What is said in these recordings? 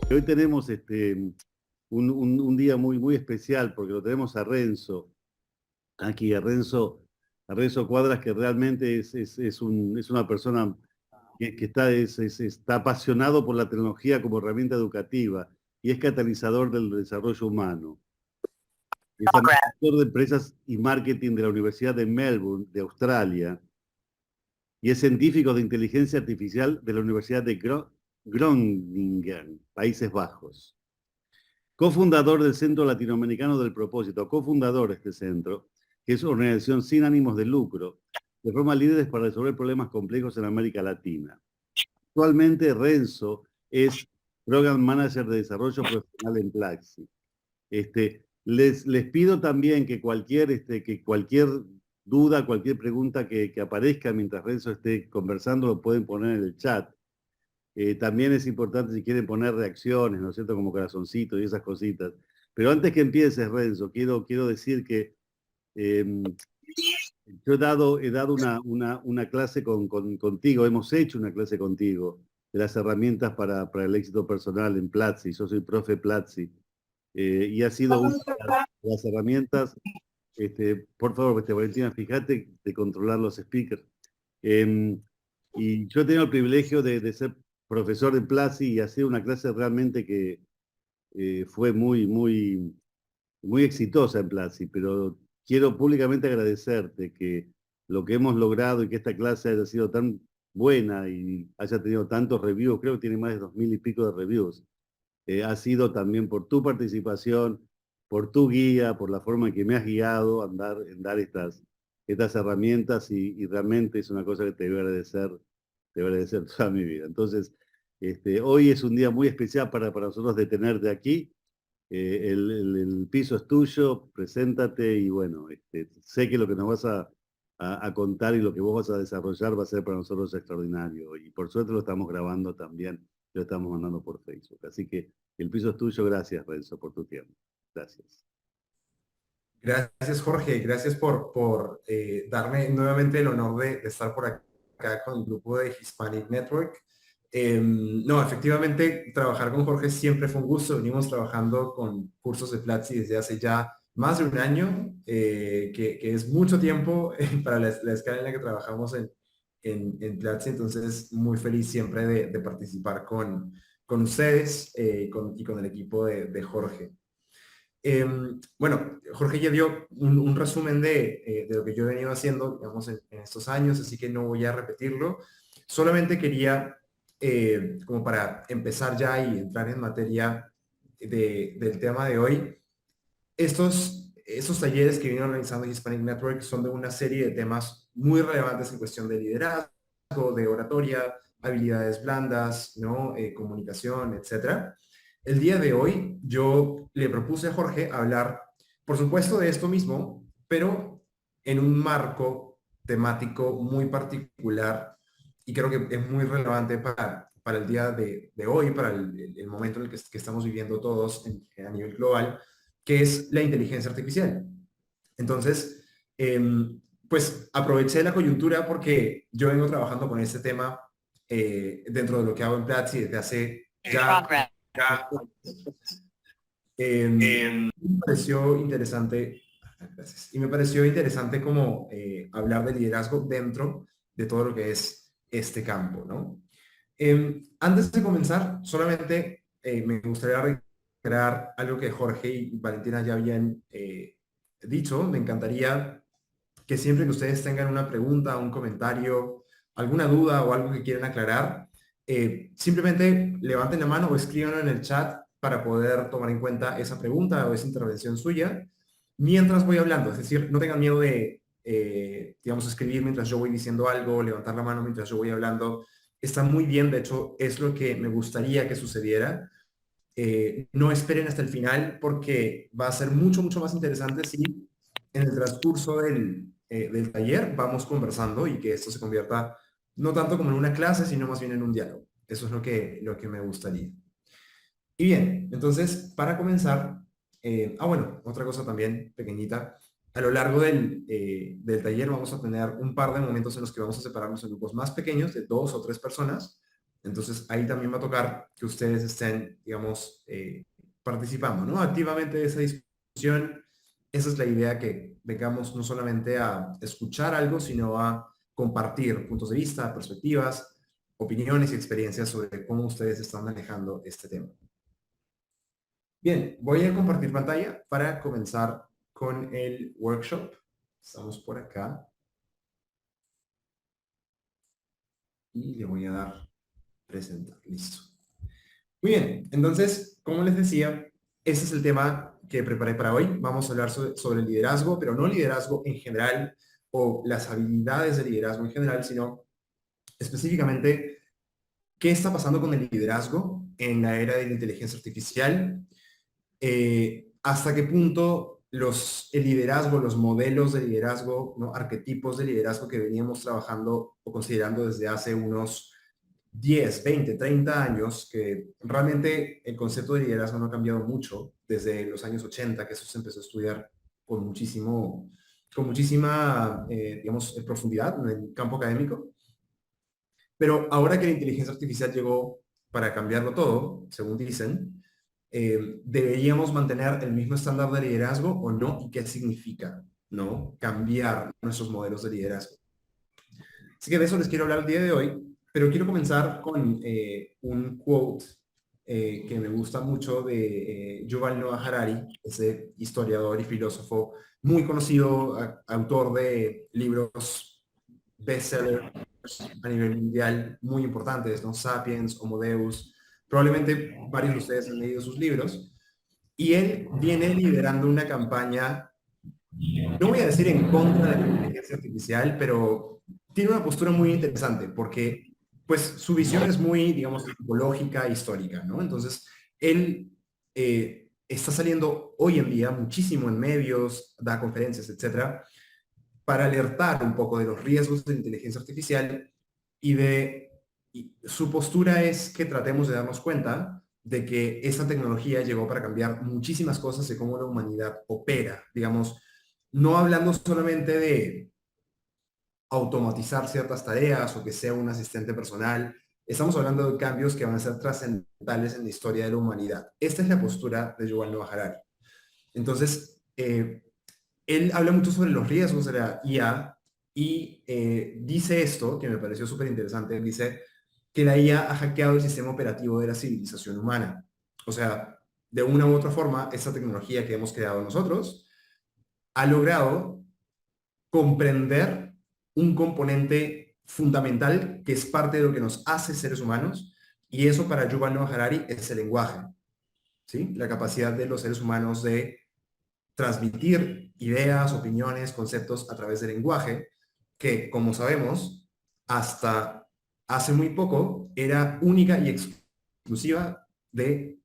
Hoy tenemos un día muy especial porque lo tenemos a Renzo, aquí a Renzo Cuadras, que realmente es una persona que está apasionado por la tecnología como herramienta educativa y es catalizador del desarrollo humano. Es administrador de empresas y marketing de la Universidad de Melbourne, de Australia, y es científico de inteligencia artificial de la Universidad de Groningen, Países Bajos. Cofundador del Centro Latinoamericano del Propósito, cofundador de este centro, que es una organización sin ánimos de lucro, que forma líderes para resolver problemas complejos en América Latina. Actualmente Renzo es Program Manager de Desarrollo Profesional en Plaxi. Les pido también que cualquier duda, cualquier pregunta que aparezca mientras Renzo esté conversando, lo pueden poner en el chat. También es importante si quieren poner reacciones, ¿no es cierto? Como corazoncitos y esas cositas. Pero antes que empieces, Renzo, quiero decir que eh, yo he dado una clase contigo, hemos hecho una clase contigo de las herramientas para el éxito personal en Platzi. Yo soy profe Platzi. Y ha sido una de las herramientas. Por favor, Valentina, fíjate de controlar los speakers. Eh, y yo he tenido el privilegio de ser profesor de Platzi y ha sido una clase realmente que fue muy exitosa en Platzi, pero quiero públicamente agradecerte que lo que hemos logrado y que esta clase haya sido tan buena y haya tenido tantos reviews, creo que tiene más de 2000 y pico de reviews, ha sido también por tu participación, por tu guía, por la forma en que me has guiado en dar estas herramientas y realmente es una cosa que te voy a agradecer toda mi vida. Entonces, hoy es un día muy especial para nosotros de tenerte aquí. El piso es tuyo, preséntate y bueno, sé que lo que nos vas a contar y lo que vos vas a desarrollar va a ser para nosotros extraordinario. Y por suerte lo estamos grabando también, lo estamos mandando por Facebook. Así que el piso es tuyo. Gracias, Renzo, por tu tiempo. Gracias. Gracias, Jorge. Gracias por darme nuevamente el honor de estar por acá con el grupo de Hispanic Network. No, efectivamente, trabajar con Jorge siempre fue un gusto. Venimos trabajando con cursos de Platzi desde hace ya más de un año, que es mucho tiempo para la escala en la que trabajamos en Platzi. Entonces, muy feliz siempre de participar con ustedes y con el equipo de Jorge. Bueno, Jorge ya dio un resumen de lo que yo he venido haciendo, digamos, en estos años, así que no voy a repetirlo. Solamente quería, como para empezar ya y entrar en materia del tema de hoy, estos talleres que viene organizando Hispanic Network son de una serie de temas muy relevantes en cuestión de liderazgo, de oratoria, habilidades blandas, ¿no? Comunicación, etcétera. El día de hoy yo le propuse a Jorge hablar, por supuesto, de esto mismo, pero en un marco temático muy particular y creo que es muy relevante para el día de hoy, para el momento en el que estamos viviendo todos a nivel global, que es la inteligencia artificial. Entonces, pues aproveché la coyuntura porque yo vengo trabajando con este tema dentro de lo que hago en Platzi desde hace ya me pareció interesante, gracias, y me pareció interesante como hablar de liderazgo dentro de todo lo que es este campo, ¿no? Antes de comenzar, solamente me gustaría reiterar algo que Jorge y Valentina ya habían dicho. Me encantaría que siempre que ustedes tengan una pregunta, un comentario, alguna duda o algo que quieran aclarar, simplemente levanten la mano o escríbanlo en el chat para poder tomar en cuenta esa pregunta o esa intervención suya mientras voy hablando. Es decir, no tengan miedo de, digamos, escribir mientras yo voy diciendo algo, levantar la mano mientras yo voy hablando. Está muy bien, de hecho, es lo que me gustaría que sucediera. No esperen hasta el final porque va a ser mucho más interesante si en el transcurso del taller vamos conversando y que esto se convierta no tanto como en una clase, sino más bien en un diálogo. Eso es lo que me gustaría. Y bien, entonces, para comenzar, bueno, otra cosa también pequeñita. A lo largo del taller vamos a tener un par de momentos en los que vamos a separarnos en grupos más pequeños, de 2 o 3 personas, Entonces ahí también va a tocar que ustedes estén, digamos, participando, ¿no? Activamente de esa discusión. Esa es la idea, que vengamos no solamente a escuchar algo, sino a compartir puntos de vista, perspectivas, opiniones y experiencias sobre cómo ustedes están manejando este tema. Bien, voy a compartir pantalla para comenzar con el workshop. Estamos por acá. Y le voy a dar presentar. Listo. Muy bien, entonces, como les decía, ese es el tema que preparé para hoy. Vamos a hablar sobre el liderazgo, pero no liderazgo en general o las habilidades de liderazgo en general, sino específicamente qué está pasando con el liderazgo en la era de la inteligencia artificial, hasta qué punto el liderazgo, los modelos de liderazgo, ¿no? Arquetipos de liderazgo que veníamos trabajando o considerando desde hace unos 10, 20, 30 años, que realmente el concepto de liderazgo no ha cambiado mucho desde los años 80, que eso se empezó a estudiar con muchísima, digamos, profundidad en el campo académico. Pero ahora que la inteligencia artificial llegó para cambiarlo todo, según dicen, ¿deberíamos mantener el mismo estándar de liderazgo o no? ¿Y qué significa, no? Cambiar nuestros modelos de liderazgo. Así que de eso les quiero hablar el día de hoy, pero quiero comenzar con un quote que me gusta mucho de Yuval Noah Harari, ese historiador y filósofo muy conocido, autor de libros bestseller a nivel mundial muy importantes, ¿no? Sapiens, Homo Deus, probablemente varios de ustedes han leído sus libros, y él viene liderando una campaña, no voy a decir en contra de la inteligencia artificial, pero tiene una postura muy interesante porque pues su visión es muy, digamos, psicológica, histórica, ¿no? Entonces, él está saliendo hoy en día muchísimo en medios, da conferencias, etcétera, para alertar un poco de los riesgos de la inteligencia artificial y su postura es que tratemos de darnos cuenta de que esa tecnología llegó para cambiar muchísimas cosas de cómo la humanidad opera, digamos, no hablando solamente de automatizar ciertas tareas o que sea un asistente personal, estamos hablando de cambios que van a ser trascendentales en la historia de la humanidad. Esta es la postura de Yuval Noah Harari. Entonces, él habla mucho sobre los riesgos de la IA y dice esto, que me pareció súper interesante, dice que la IA ha hackeado el sistema operativo de la civilización humana. O sea, de una u otra forma, esta tecnología que hemos creado nosotros ha logrado comprender un componente fundamental que es parte de lo que nos hace seres humanos, y eso para Yuval Noah Harari es el lenguaje, ¿sí? La capacidad de los seres humanos de transmitir ideas, opiniones, conceptos a través del lenguaje, que, como sabemos, hasta hace muy poco era única y exclusiva de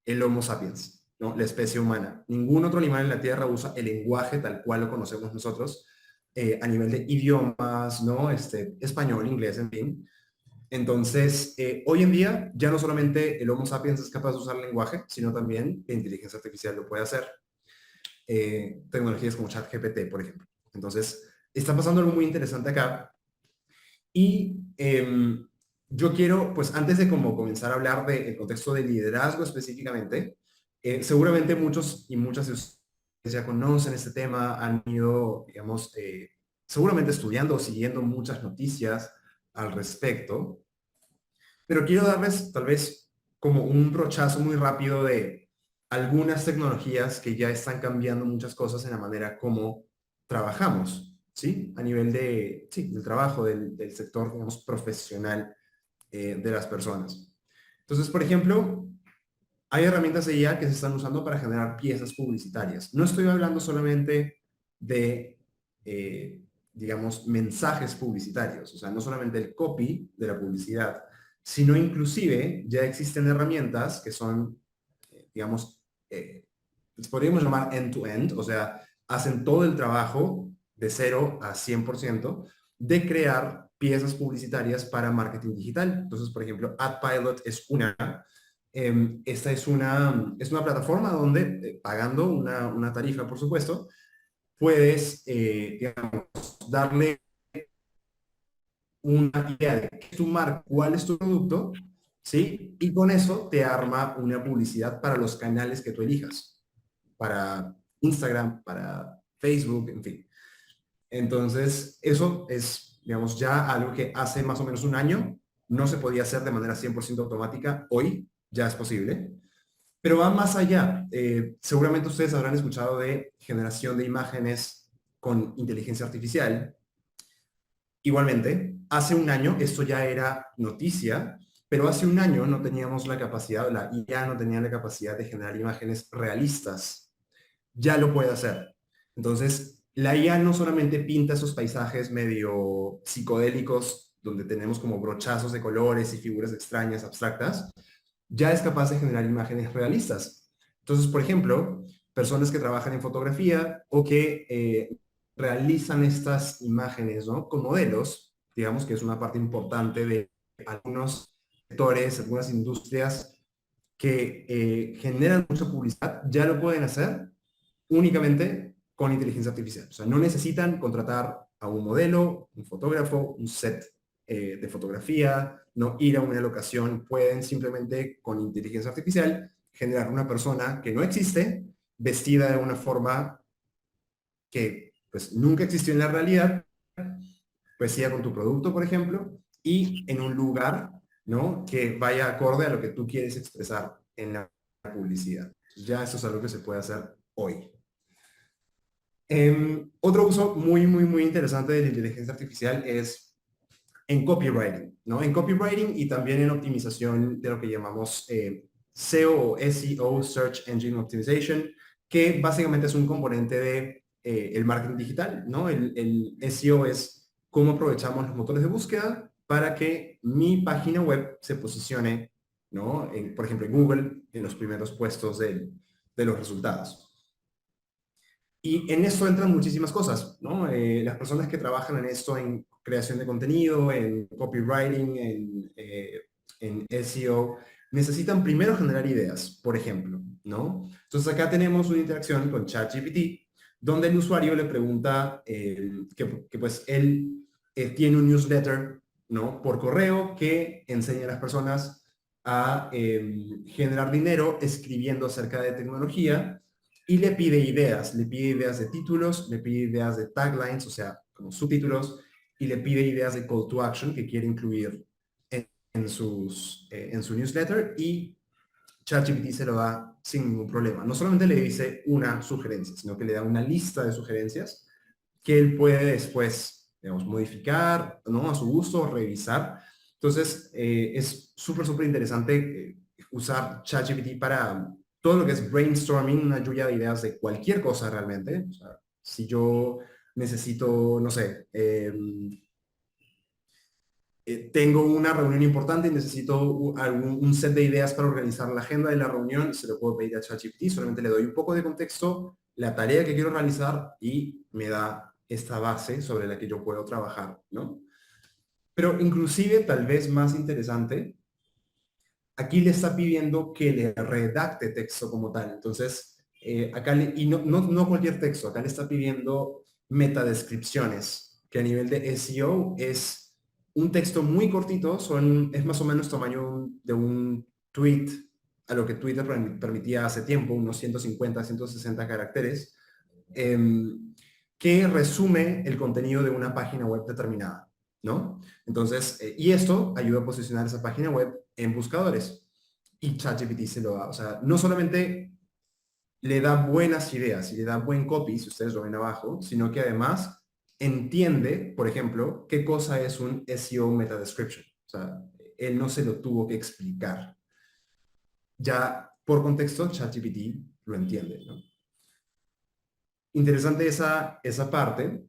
el Homo sapiens, ¿no? La especie humana. Ningún otro animal en la Tierra usa el lenguaje tal cual lo conocemos nosotros, a nivel de idiomas, ¿no? Español, inglés, en fin. Entonces, hoy en día ya no solamente el Homo sapiens es capaz de usar el lenguaje, sino también la inteligencia artificial lo puede hacer. Tecnologías como ChatGPT, por ejemplo. Entonces, está pasando algo muy interesante acá. Y yo quiero, pues antes de como comenzar a hablar del contexto de liderazgo específicamente, seguramente muchos y muchas de ustedes ya conocen este tema, han ido, digamos, seguramente estudiando o siguiendo muchas noticias al respecto, pero quiero darles tal vez como un brochazo muy rápido de algunas tecnologías que ya están cambiando muchas cosas en la manera como trabajamos, ¿sí? A nivel de, sí, del trabajo, del sector, digamos, profesional de las personas. Entonces, por ejemplo, hay herramientas de IA que se están usando para generar piezas publicitarias. No estoy hablando solamente de, digamos, mensajes publicitarios, o sea, no solamente el copy de la publicidad, sino inclusive ya existen herramientas que son, digamos, podríamos llamar end-to-end, o sea, hacen todo el trabajo de 0 a 100% de crear piezas publicitarias para marketing digital. Entonces, por ejemplo, AdPilot es una. Esta es una plataforma donde, pagando una tarifa, por supuesto, puedes, digamos, darle, una idea de qué es tu marca, cuál es tu producto, ¿sí? Y con eso te arma una publicidad para los canales que tú elijas, para Instagram, para Facebook, en fin. Entonces, eso es, digamos, ya algo que hace más o menos un año no se podía hacer de manera 100% automática. Hoy ya es posible. Pero va más allá. Seguramente ustedes habrán escuchado de generación de imágenes con inteligencia artificial. Igualmente, hace un año esto ya era noticia, pero hace un año no teníamos la capacidad, la IA no tenía la capacidad de generar imágenes realistas. Ya lo puede hacer. Entonces, la IA no solamente pinta esos paisajes medio psicodélicos, donde tenemos como brochazos de colores y figuras extrañas, abstractas, ya es capaz de generar imágenes realistas. Entonces, por ejemplo, personas que trabajan en fotografía o que realizan estas imágenes, ¿no? Con modelos, digamos que es una parte importante de algunos sectores, algunas industrias que generan mucha publicidad, ya lo pueden hacer únicamente con inteligencia artificial. O sea, no necesitan contratar a un modelo, un fotógrafo, un set de fotografía, no ir a una locación. Pueden simplemente con inteligencia artificial generar una persona que no existe, vestida de una forma que pues nunca existió en la realidad, pues sea con tu producto, por ejemplo, y en un lugar, ¿no? Que vaya acorde a lo que tú quieres expresar en la publicidad. Ya eso es algo que se puede hacer hoy. Otro uso muy, muy, muy interesante de la inteligencia artificial es en copywriting, ¿no? En copywriting y también en optimización de lo que llamamos SEO o SEO, Search Engine Optimization, que básicamente es un componente de el marketing digital, ¿no? El SEO es cómo aprovechamos los motores de búsqueda para que mi página web se posicione, ¿no? Por ejemplo, en Google, en los primeros puestos de los resultados. Y en esto entran muchísimas cosas, ¿no? Las personas que trabajan en esto, en creación de contenido, en copywriting, en SEO, necesitan primero generar ideas, por ejemplo, ¿no? Entonces acá tenemos una interacción con ChatGPT, donde el usuario le pregunta que pues él tiene un newsletter, ¿no? Por correo que enseña a las personas a generar dinero escribiendo acerca de tecnología y le pide ideas de títulos, le pide ideas de taglines, o sea, como subtítulos, y le pide ideas de call to action que quiere incluir en su newsletter y ChatGPT se lo da sin ningún problema. No solamente le dice una sugerencia, sino que le da una lista de sugerencias que él puede después, digamos, modificar, ¿no? A su gusto, revisar. Entonces, es súper, súper interesante usar ChatGPT para todo lo que es brainstorming, una lluvia de ideas de cualquier cosa realmente. O sea, si yo necesito, no sé, tengo una reunión importante y necesito un set de ideas para organizar la agenda de la reunión, se lo puedo pedir a ChatGPT, solamente le doy un poco de contexto, la tarea que quiero realizar y me da esta base sobre la que yo puedo trabajar, ¿no? Pero inclusive, tal vez más interesante, aquí le está pidiendo que le redacte texto como tal. Entonces, acá, y no cualquier texto, acá le está pidiendo metadescripciones, que a nivel de SEO es un texto muy cortito, es más o menos tamaño de un tweet, a lo que Twitter permitía hace tiempo, unos 150, 160 caracteres, que resume el contenido de una página web determinada, ¿no? Entonces, y esto ayuda a posicionar esa página web en buscadores. Y ChatGPT se lo da. O sea, no solamente le da buenas ideas y le da buen copy, si ustedes lo ven abajo, sino que además entiende, por ejemplo, qué cosa es un SEO meta description. O sea, él no se lo tuvo que explicar. Ya por contexto, ChatGPT lo entiende, ¿no? Interesante esa parte.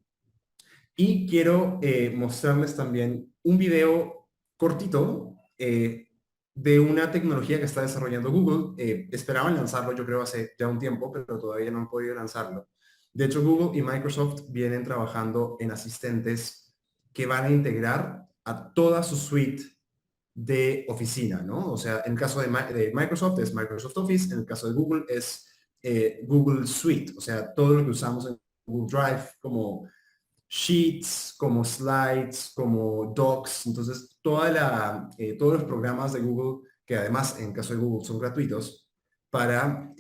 Y quiero mostrarles también un video cortito de una tecnología que está desarrollando Google. Esperaban lanzarlo, yo creo, hace ya un tiempo, pero todavía no han podido lanzarlo. De hecho, Google y Microsoft vienen trabajando en asistentes que van a integrar a toda su suite de oficina, ¿no? O sea, en el caso de Microsoft es Microsoft Office, en el caso de Google es Google Suite, o sea, todo lo que usamos en Google Drive como Sheets, como Slides, como Docs. Entonces, todos los programas de Google, que además en caso de Google son gratuitos, para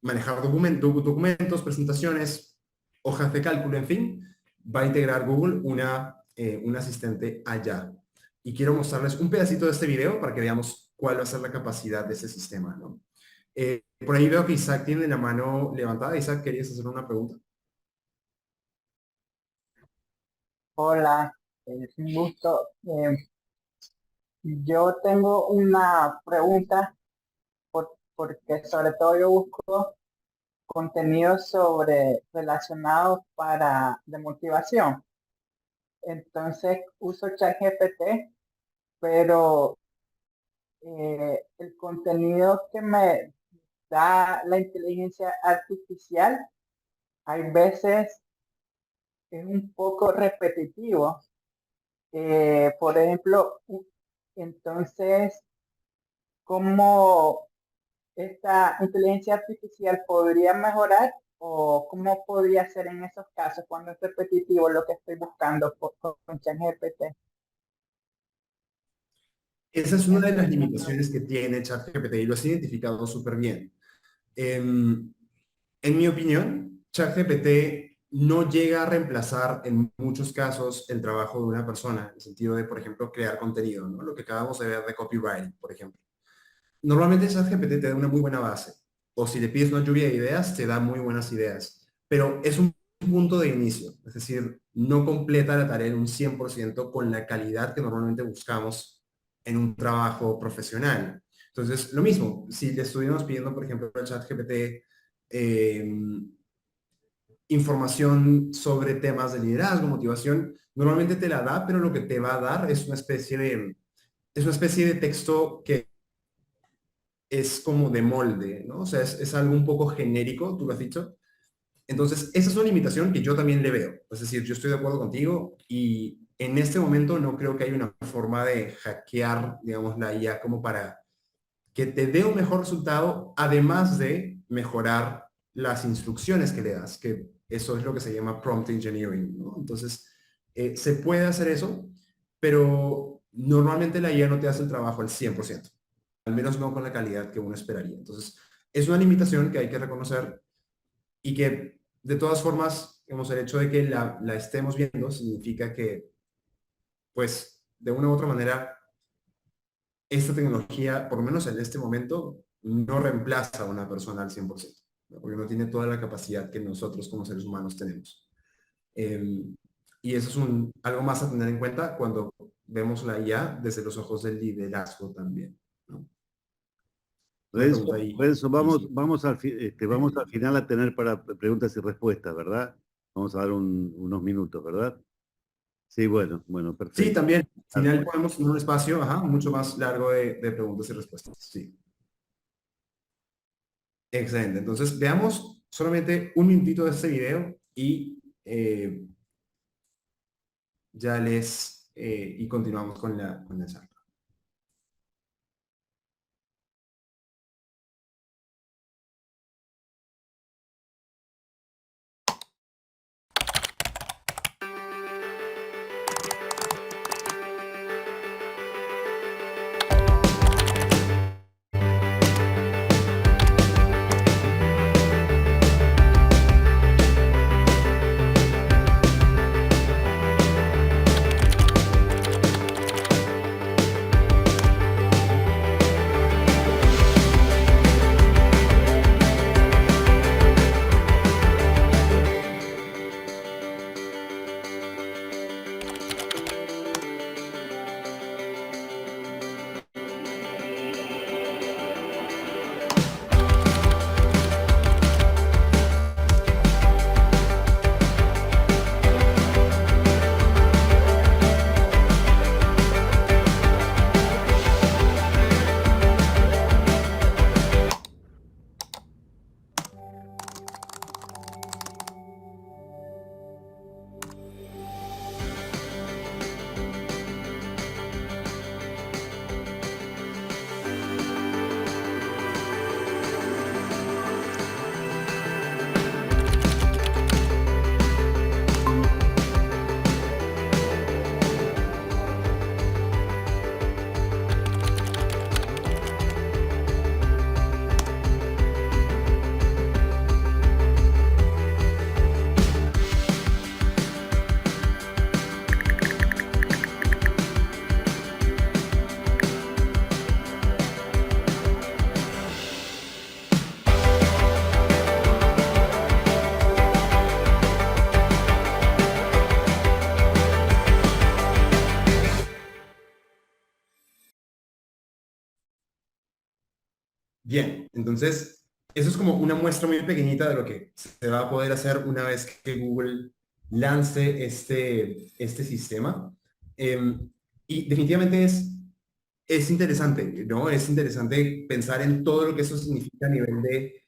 manejar documentos, presentaciones, hojas de cálculo, en fin, va a integrar Google un asistente allá. Y quiero mostrarles un pedacito de este video para que veamos cuál va a ser la capacidad de ese sistema, ¿no? Por ahí veo que Isaac tiene la mano levantada. Isaac, ¿querías hacer una pregunta? Hola, es un gusto. Yo tengo una pregunta porque sobre todo yo busco contenido relacionados de motivación. Entonces uso ChatGPT, pero el contenido que me da la inteligencia artificial hay veces es un poco repetitivo. Por ejemplo, entonces, ¿cómo esta inteligencia artificial podría mejorar o cómo podría ser en esos casos cuando es repetitivo lo que estoy buscando con ChatGPT? Esa es una de las limitaciones que tiene ChatGPT y lo has identificado súper bien. En mi opinión, ChatGPT no llega a reemplazar en muchos casos el trabajo de una persona, en el sentido de, por ejemplo, crear contenido, ¿no? Lo que acabamos de ver de copywriting, por ejemplo. Normalmente ChatGPT te da una muy buena base, o si le pides una lluvia de ideas, te da muy buenas ideas, pero es un punto de inicio, es decir, no completa la tarea en un 100% con la calidad que normalmente buscamos en un trabajo profesional. Entonces, lo mismo, si le estuvimos pidiendo, por ejemplo, al ChatGPT información sobre temas de liderazgo, motivación, normalmente te la da, pero lo que te va a dar es es una especie de texto que es como de molde, ¿no? O sea, es algo un poco genérico, tú lo has dicho. Entonces, esa es una limitación que yo también le veo. Es decir, yo estoy de acuerdo contigo y en este momento no creo que haya una forma de hackear, digamos, la IA como para que te dé un mejor resultado, además de mejorar las instrucciones que le das, que eso es lo que se llama prompt engineering, ¿no? Entonces, se puede hacer eso, pero normalmente la IA no te hace el trabajo al 100%, al menos no con la calidad que uno esperaría. Entonces, es una limitación que hay que reconocer y que, de todas formas, digamos, el hecho de que la estemos viendo significa que, pues, de una u otra manera, esta tecnología, por lo menos en este momento, no reemplaza a una persona al 100%, ¿no? Porque no tiene toda la capacidad que nosotros como seres humanos tenemos. Y eso es algo más a tener en cuenta cuando vemos la IA desde los ojos del liderazgo también, ¿no? Renzo, vamos al final a tener para preguntas y respuestas, ¿verdad? Vamos a dar unos minutos, ¿verdad? Sí, bueno, perfecto. Sí, también. Al final podemos tener un espacio mucho más largo de preguntas y respuestas. Sí. Excelente. Entonces, veamos solamente un minutito de este video y y continuamos con la charla. Bien, entonces eso es como una muestra muy pequeñita de lo que se va a poder hacer una vez que Google lance este sistema. Y definitivamente es interesante, ¿no? Es interesante pensar en todo lo que eso significa a nivel de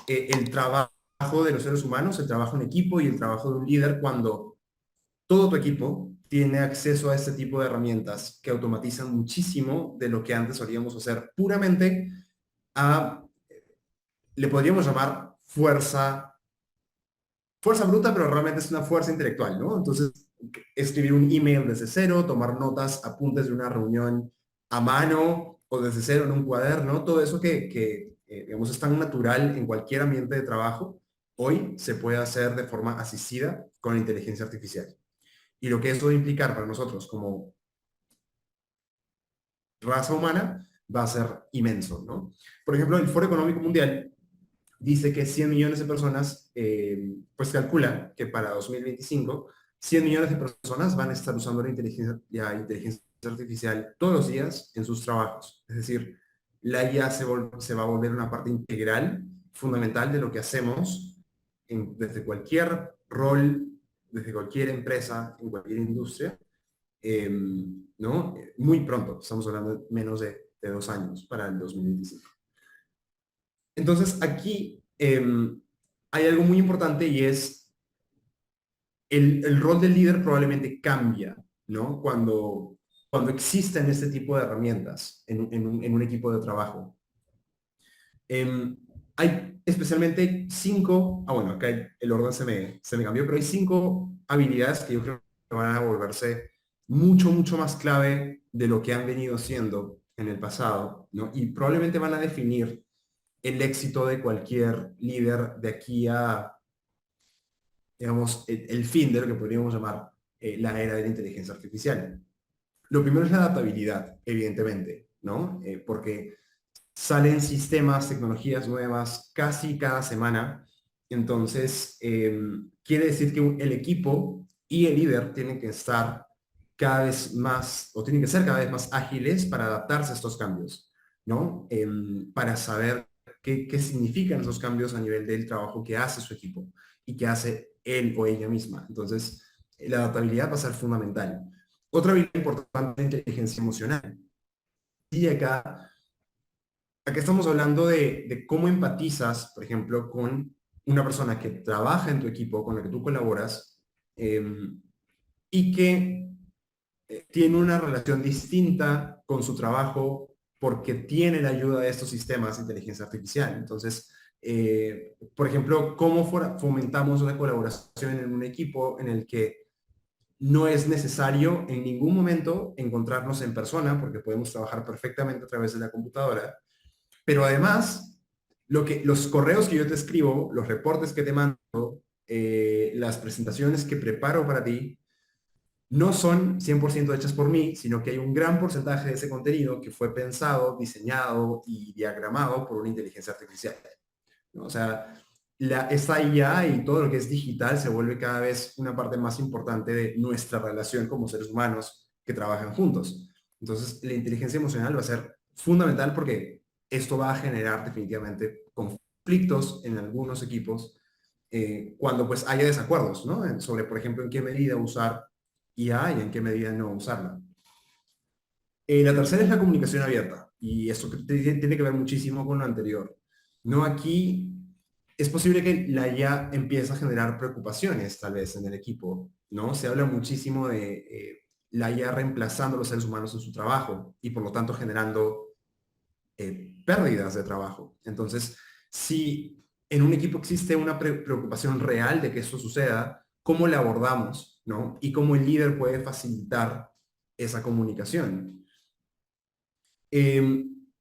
el trabajo de los seres humanos, el trabajo en equipo y el trabajo de un líder cuando todo tu equipo tiene acceso a este tipo de herramientas que automatizan muchísimo de lo que antes solíamos hacer puramente a, le podríamos llamar fuerza bruta, pero realmente es una fuerza intelectual, ¿no? Entonces, escribir un email desde cero, tomar notas, apuntes de una reunión a mano o desde cero en un cuaderno, todo eso que digamos, es tan natural en cualquier ambiente de trabajo, hoy se puede hacer de forma asistida con la inteligencia artificial. Y lo que eso va a implicar para nosotros como raza humana va a ser inmenso, ¿no? Por ejemplo, el Foro Económico Mundial dice que 100 millones de personas, pues calcula que para 2025, 100 millones de personas van a estar usando la inteligencia artificial todos los días en sus trabajos. Es decir, la IA se va a volver una parte integral, fundamental de lo que hacemos desde cualquier rol, desde cualquier empresa, en cualquier industria, ¿no? Muy pronto, estamos hablando de menos de 2 años para el 2025. Entonces, aquí hay algo muy importante y es el rol del líder probablemente cambia, ¿no? Cuando existen este tipo de herramientas en un equipo de trabajo. Hay especialmente 5, bueno, acá el orden se me cambió, pero hay 5 habilidades que yo creo que van a volverse mucho, mucho más clave de lo que han venido siendo en el pasado, ¿no? Y probablemente van a definir el éxito de cualquier líder de aquí a, digamos, el fin de lo que podríamos llamar la era de la inteligencia artificial. Lo primero es la adaptabilidad, evidentemente, ¿no? Porque salen sistemas, tecnologías nuevas casi cada semana. Entonces, quiere decir que el equipo y el líder tienen que estar cada vez más, o tienen que ser cada vez más ágiles para adaptarse a estos cambios, ¿no? Para saber qué significan esos cambios a nivel del trabajo que hace su equipo y que hace él o ella misma. Entonces, la adaptabilidad va a ser fundamental. Otra habilidad importante es la inteligencia emocional. Y acá estamos hablando de cómo empatizas, por ejemplo, con una persona que trabaja en tu equipo, con la que tú colaboras, y que tiene una relación distinta con su trabajo porque tiene la ayuda de estos sistemas de inteligencia artificial. Entonces, por ejemplo, cómo fomentamos una colaboración en un equipo en el que no es necesario en ningún momento encontrarnos en persona porque podemos trabajar perfectamente a través de la computadora, pero además, los correos que yo te escribo, los reportes que te mando, las presentaciones que preparo para ti, no son 100% hechas por mí, sino que hay un gran porcentaje de ese contenido que fue pensado, diseñado y diagramado por una inteligencia artificial, ¿no? O sea, esta IA y todo lo que es digital se vuelve cada vez una parte más importante de nuestra relación como seres humanos que trabajan juntos. Entonces, la inteligencia emocional va a ser fundamental porque esto va a generar definitivamente conflictos en algunos equipos cuando pues haya desacuerdos, ¿no? Sobre, por ejemplo, en qué medida usar IA y en qué medida no usarla. La tercera es la comunicación abierta y esto tiene que ver muchísimo con lo anterior. No, aquí es posible que la IA empiece a generar preocupaciones tal vez en el equipo, ¿no? Se habla muchísimo de la IA reemplazando a los seres humanos en su trabajo y por lo tanto generando pérdidas de trabajo. Entonces, si en un equipo existe una preocupación real de que esto suceda, ¿cómo la abordamos, ¿no? Y cómo el líder puede facilitar esa comunicación.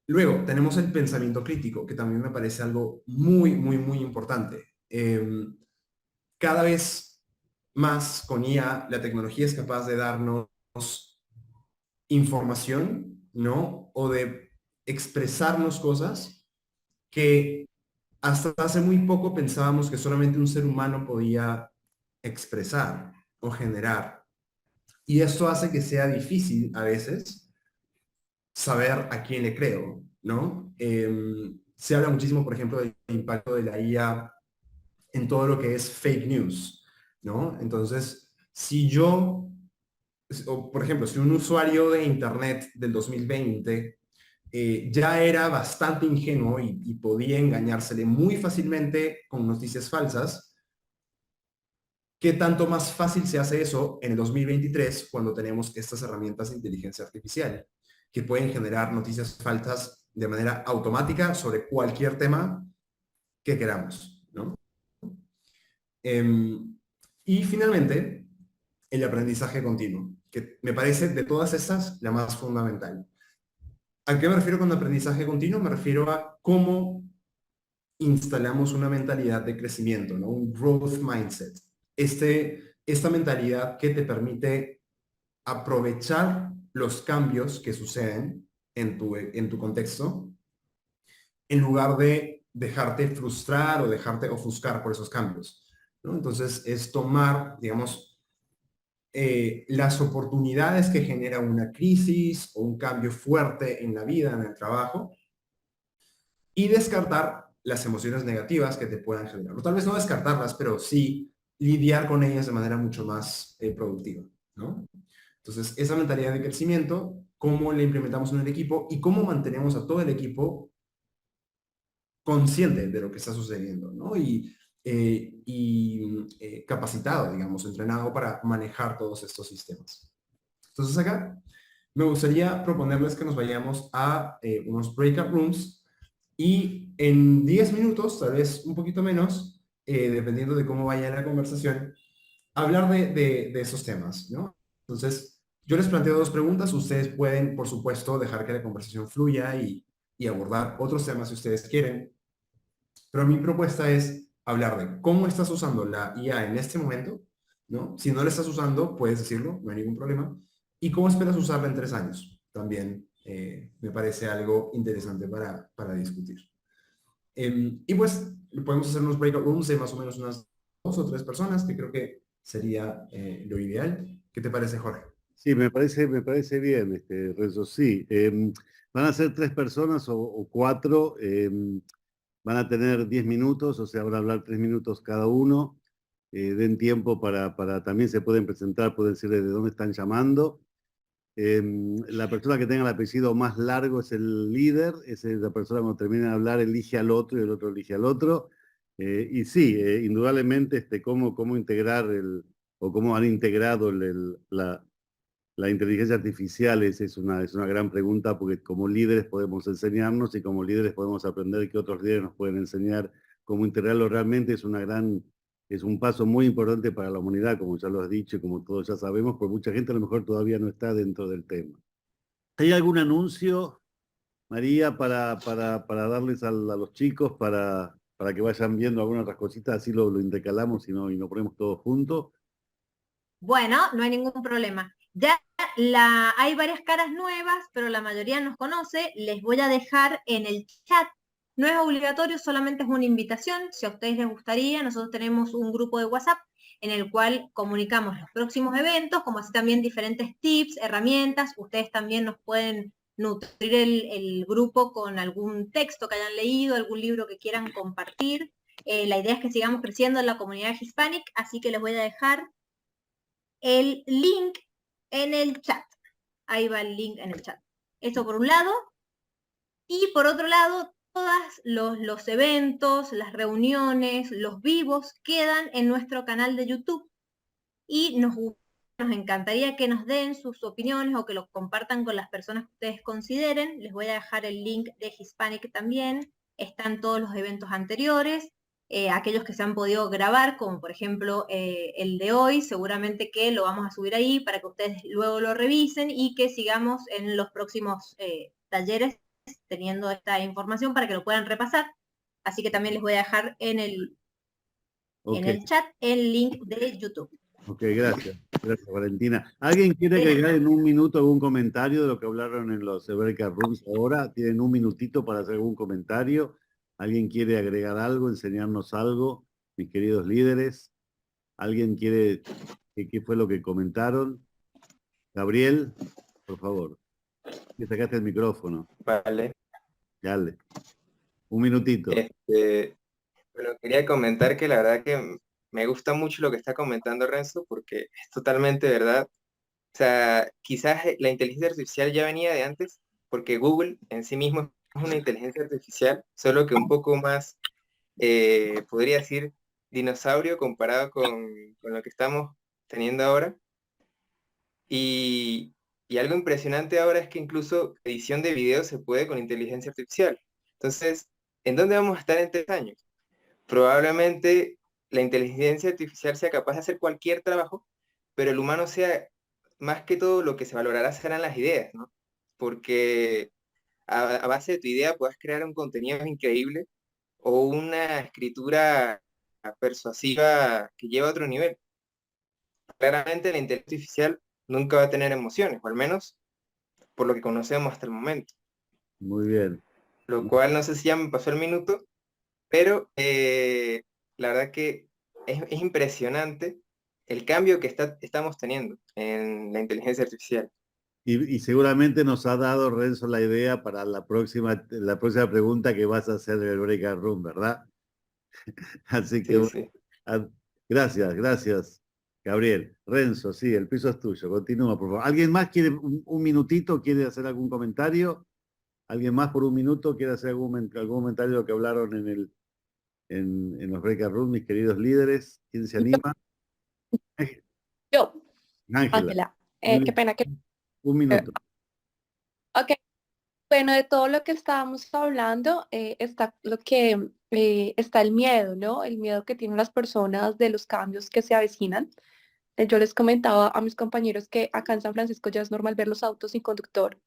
Luego, tenemos el pensamiento crítico, que también me parece algo muy, muy, muy importante. Cada vez más con IA, la tecnología es capaz de darnos información, ¿no? O de expresarnos cosas que hasta hace muy poco pensábamos que solamente un ser humano podía expresar o generar. Y esto hace que sea difícil a veces saber a quién le creo, ¿no? se habla muchísimo, por ejemplo, del impacto de la IA en todo lo que es fake news, ¿no? Entonces, si yo, o por ejemplo, si un usuario de Internet del 2020 ya era bastante ingenuo y podía engañársele muy fácilmente con noticias falsas, ¿qué tanto más fácil se hace eso en el 2023 cuando tenemos estas herramientas de inteligencia artificial que pueden generar noticias falsas de manera automática sobre cualquier tema que queramos, ¿no? Y finalmente, el aprendizaje continuo, que me parece de todas estas la más fundamental. ¿A qué me refiero con aprendizaje continuo? Me refiero a cómo instalamos una mentalidad de crecimiento, ¿no? Un growth mindset. Esta mentalidad que te permite aprovechar los cambios que suceden en tu contexto, en lugar de dejarte frustrar o dejarte ofuscar por esos cambios, ¿no? Entonces, es tomar, digamos, las oportunidades que genera una crisis o un cambio fuerte en la vida, en el trabajo, y descartar las emociones negativas que te puedan generar. O tal vez no descartarlas, pero sí lidiar con ellas de manera mucho más productiva, ¿no? Entonces, esa mentalidad de crecimiento, cómo la implementamos en el equipo y cómo mantenemos a todo el equipo consciente de lo que está sucediendo, ¿no? Capacitado, digamos, entrenado para manejar todos estos sistemas. Entonces acá me gustaría proponerles que nos vayamos a unos breakout rooms y en 10 minutos, tal vez un poquito menos, dependiendo de cómo vaya la conversación, hablar de esos temas, ¿no? Entonces, yo les planteo dos preguntas. Ustedes pueden, por supuesto, dejar que la conversación fluya y abordar otros temas si ustedes quieren. Pero mi propuesta es hablar de cómo estás usando la IA en este momento, ¿no? Si no la estás usando, puedes decirlo, no hay ningún problema. Y cómo esperas usarla en 3 años. También me parece algo interesante para discutir. Y pues podemos hacer unos breakout rooms de más o menos unas 2 o 3 personas, que creo que sería lo ideal. ¿Qué te parece, Jorge? Sí, me parece bien, Renzo, sí. Van a ser 3 personas o 4, van a tener 10 minutos, o sea, van a hablar 3 minutos cada uno. Den tiempo también se pueden presentar, pueden decirle de dónde están llamando. La persona que tenga el apellido más largo es el líder, es la persona cuando termina de hablar elige al otro y el otro elige al otro. Y sí, indudablemente cómo integrar o cómo han integrado la inteligencia artificial es una gran pregunta porque como líderes podemos enseñarnos y como líderes podemos aprender que otros líderes nos pueden enseñar cómo integrarlo realmente. Es un paso muy importante para la humanidad, como ya lo has dicho y como todos ya sabemos, porque mucha gente a lo mejor todavía no está dentro del tema. ¿Hay algún anuncio, María, para darles a los chicos para que vayan viendo algunas otras cositas, así lo intercalamos y no ponemos todos juntos? Bueno, no hay ningún problema. Ya hay varias caras nuevas, pero la mayoría nos conoce. Les voy a dejar en el chat. No es obligatorio, solamente es una invitación. Si a ustedes les gustaría, nosotros tenemos un grupo de WhatsApp en el cual comunicamos los próximos eventos, como así también diferentes tips, herramientas. Ustedes también nos pueden nutrir el grupo con algún texto que hayan leído, algún libro que quieran compartir. La idea es que sigamos creciendo en la comunidad hispanic, así que les voy a dejar el link en el chat. Ahí va el link en el chat. Eso por un lado. Y por otro lado, todos los eventos, las reuniones, los vivos quedan en nuestro canal de YouTube y nos encantaría que nos den sus opiniones o que lo compartan con las personas que ustedes consideren. Les voy a dejar el link de Hispanic también. Están todos los eventos anteriores. Aquellos que se han podido grabar, como por ejemplo el de hoy, seguramente que lo vamos a subir ahí para que ustedes luego lo revisen y que sigamos en los próximos talleres teniendo esta información para que lo puedan repasar. Así que también les voy a dejar en el chat el link de YouTube. Ok, gracias. Gracias, Valentina. ¿Alguien quiere agregar en un minuto algún comentario de lo que hablaron en los breakout rooms ahora? Tienen un minutito para hacer algún comentario. ¿Alguien quiere agregar algo, enseñarnos algo, mis queridos líderes? ¿Alguien quiere qué fue lo que comentaron? Gabriel, por favor. Que sacaste el micrófono. Vale. Dale. Un minutito. Bueno, quería comentar que la verdad que me gusta mucho lo que está comentando Renzo porque es totalmente verdad. O sea, quizás la inteligencia artificial ya venía de antes, porque Google en sí mismo es una inteligencia artificial, solo que un poco más, podría decir, dinosaurio comparado con lo que estamos teniendo ahora. Y, y algo impresionante ahora es que incluso edición de video se puede con inteligencia artificial. Entonces, ¿en dónde vamos a estar en 3 años? Probablemente la inteligencia artificial sea capaz de hacer cualquier trabajo, pero el humano sea más que todo lo que se valorará serán las ideas, ¿no? Porque a base de tu idea puedes crear un contenido increíble o una escritura persuasiva que lleva a otro nivel. Claramente la inteligencia artificial nunca va a tener emociones, o al menos por lo que conocemos hasta el momento. Muy bien. Lo cual no sé si ya me pasó el minuto, pero la verdad que es impresionante el cambio que estamos teniendo en la inteligencia artificial. Y seguramente nos ha dado, Renzo, la idea para la próxima pregunta que vas a hacer en el Breakout Room, ¿verdad? Así que Sí, bueno, sí. ah, gracias, Gabriel. Renzo, sí, el piso es tuyo. Continúa, por favor. ¿Alguien más quiere un minutito? ¿Quiere hacer algún comentario? ¿Alguien más por un minuto quiere hacer algún comentario de lo que hablaron en los Breakout Room, mis queridos líderes? ¿Quién se anima? Yo, Ángela, Ángela, qué un, pena que... un minuto. Ok, bueno, de todo lo que estábamos hablando, está lo que está el miedo, ¿no? El miedo que tienen las personas de los cambios que se avecinan. Yo les comentaba a mis compañeros que acá en San Francisco ya es normal ver los autos sin conductor.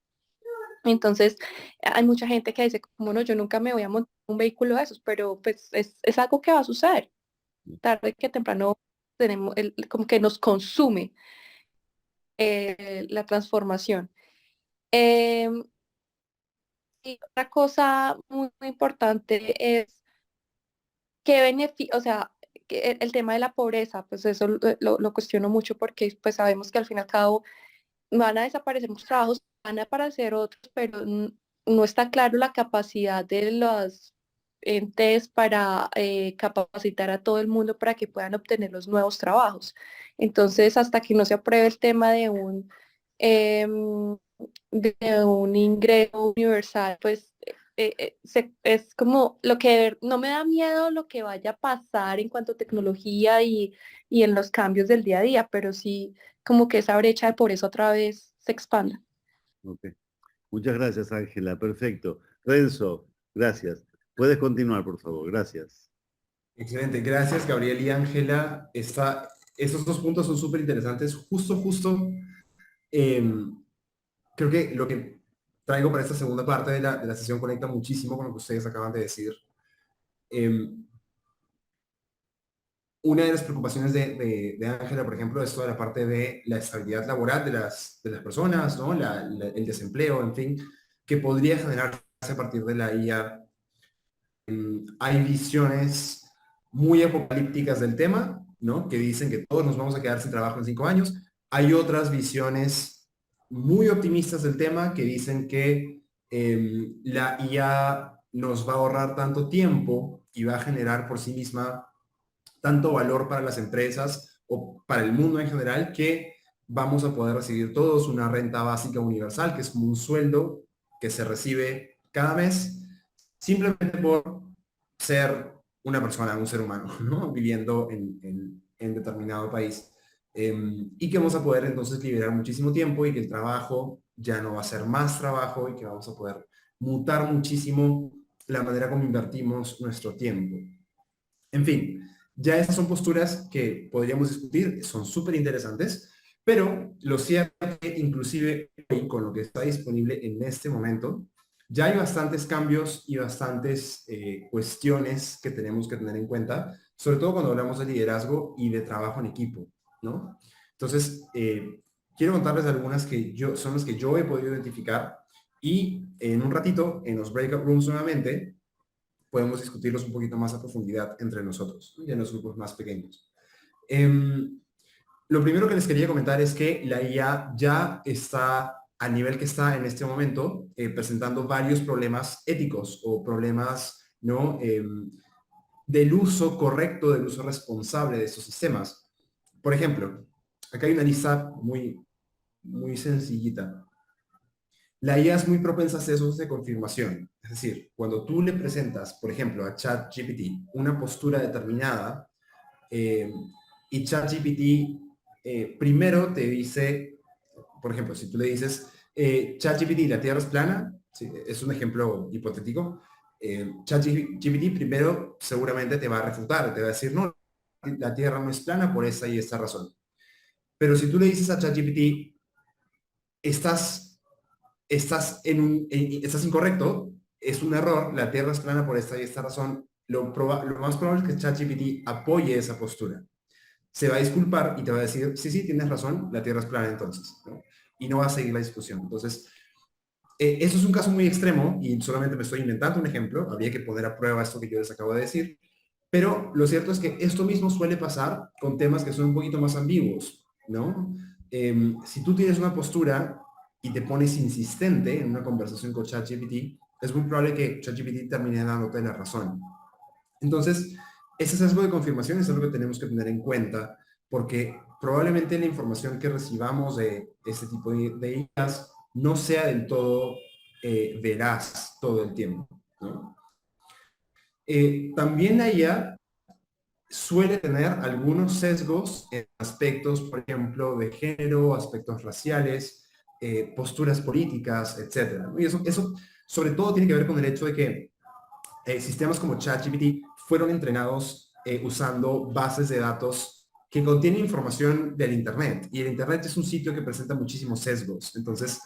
Entonces, hay mucha gente que dice, como no, yo nunca me voy a montar un vehículo de esos, pero pues es algo que va a suceder. Tarde que temprano tenemos, como que nos consume la transformación. Em, y otra cosa muy importante es qué beneficio, o sea, que el tema de la pobreza, pues eso lo cuestiono mucho porque pues sabemos que al fin y al cabo van a desaparecer muchos trabajos, van a aparecer otros, pero no está claro la capacidad de los entes para capacitar a todo el mundo para que puedan obtener los nuevos trabajos. Entonces, hasta que no se apruebe el tema em, de un ingreso universal, pues es como lo que no me da miedo lo que vaya a pasar en cuanto a tecnología y en los cambios del día a día, pero sí como que esa brecha de pobreza otra vez se expanda. Ok. Muchas gracias, Ángela. Perfecto. Renzo, gracias. Puedes continuar, por favor. Gracias. Excelente, gracias Gabriel y Ángela. Estos dos puntos son súper interesantes. Justo, creo que lo que traigo para esta segunda parte de la sesión conecta muchísimo con lo que ustedes acaban de decir. Una de las preocupaciones de Ángela, por ejemplo, es toda la parte de la estabilidad laboral de las personas, ¿no? El desempleo, en fin, que podría generarse a partir de la IA. Hay visiones muy apocalípticas del tema, ¿no? Que dicen que todos nos vamos a quedar sin trabajo en 5 años. Hay otras visiones muy optimistas del tema que dicen que la IA nos va a ahorrar tanto tiempo y va a generar por sí misma tanto valor para las empresas o para el mundo en general que vamos a poder recibir todos una renta básica universal, que es como un sueldo que se recibe cada mes simplemente por ser una persona, un ser humano, ¿no? Viviendo en determinado país. Y que vamos a poder entonces liberar muchísimo tiempo y que el trabajo ya no va a ser más trabajo y que vamos a poder mutar muchísimo la manera como invertimos nuestro tiempo. En fin, ya esas son posturas que podríamos discutir, son súper interesantes, pero lo cierto es que inclusive hoy con lo que está disponible en este momento, ya hay bastantes cambios y bastantes cuestiones que tenemos que tener en cuenta, sobre todo cuando hablamos de liderazgo y de trabajo en equipo, ¿no? Entonces, quiero contarles algunas son las que yo he podido identificar y en un ratito, en los breakout rooms nuevamente, podemos discutirlos un poquito más a profundidad entre nosotros, ¿no? Y en los grupos más pequeños. Lo primero que les quería comentar es que la IA ya está al nivel que está en este momento presentando varios problemas éticos o problemas ¿no? Del uso correcto, del uso responsable de esos sistemas. Por ejemplo, acá hay una lista muy sencillita. La IA es muy propensa a sesgos de confirmación. Es decir, cuando tú le presentas, por ejemplo, a ChatGPT una postura determinada, y ChatGPT primero te dice, por ejemplo, si tú le dices, ChatGPT, ¿la Tierra es plana? Sí, es un ejemplo hipotético. ChatGPT primero seguramente te va a refutar, te va a decir, no, la Tierra no es plana por esta y esta razón. Pero si tú le dices a ChatGPT, estás incorrecto, es un error, la Tierra es plana por esta y esta razón, lo más probable es que ChatGPT apoye esa postura. Se va a disculpar y te va a decir, sí, tienes razón, la Tierra es plana entonces, ¿no? Y no va a seguir la discusión. Entonces, eso es un caso muy extremo y solamente me estoy inventando un ejemplo, habría que poner a prueba esto que yo les acabo de decir, pero lo cierto es que esto mismo suele pasar con temas que son un poquito más ambiguos, ¿no? Si tú tienes una postura y te pones insistente en una conversación con ChatGPT, es muy probable que ChatGPT termine dándote la razón. Entonces, ese sesgo de confirmación es algo que tenemos que tener en cuenta, porque probablemente la información que recibamos de este tipo de IAs no sea del todo veraz todo el tiempo, ¿no? También la IA suele tener algunos sesgos en aspectos, por ejemplo, de género, aspectos raciales, posturas políticas, etc. Y eso sobre todo tiene que ver con el hecho de que sistemas como ChatGPT fueron entrenados usando bases de datos que contienen información del Internet. Y el Internet es un sitio que presenta muchísimos sesgos. Entonces,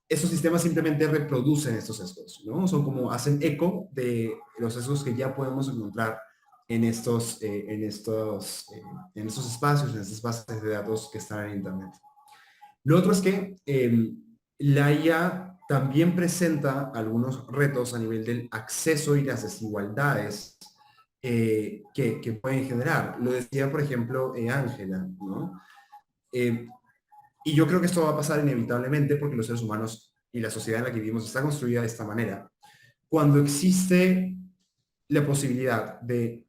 esos sistemas simplemente reproducen estos sesgos, ¿no? Son como, hacen eco de los sesgos que ya podemos encontrar en estos espacios, en estas bases de datos que están en Internet. Lo otro es que la IA también presenta algunos retos a nivel del acceso y las desigualdades que pueden generar. Lo decía, por ejemplo, Ángela, ¿no? Y yo creo que esto va a pasar inevitablemente porque los seres humanos y la sociedad en la que vivimos está construida de esta manera. Cuando existe la posibilidad de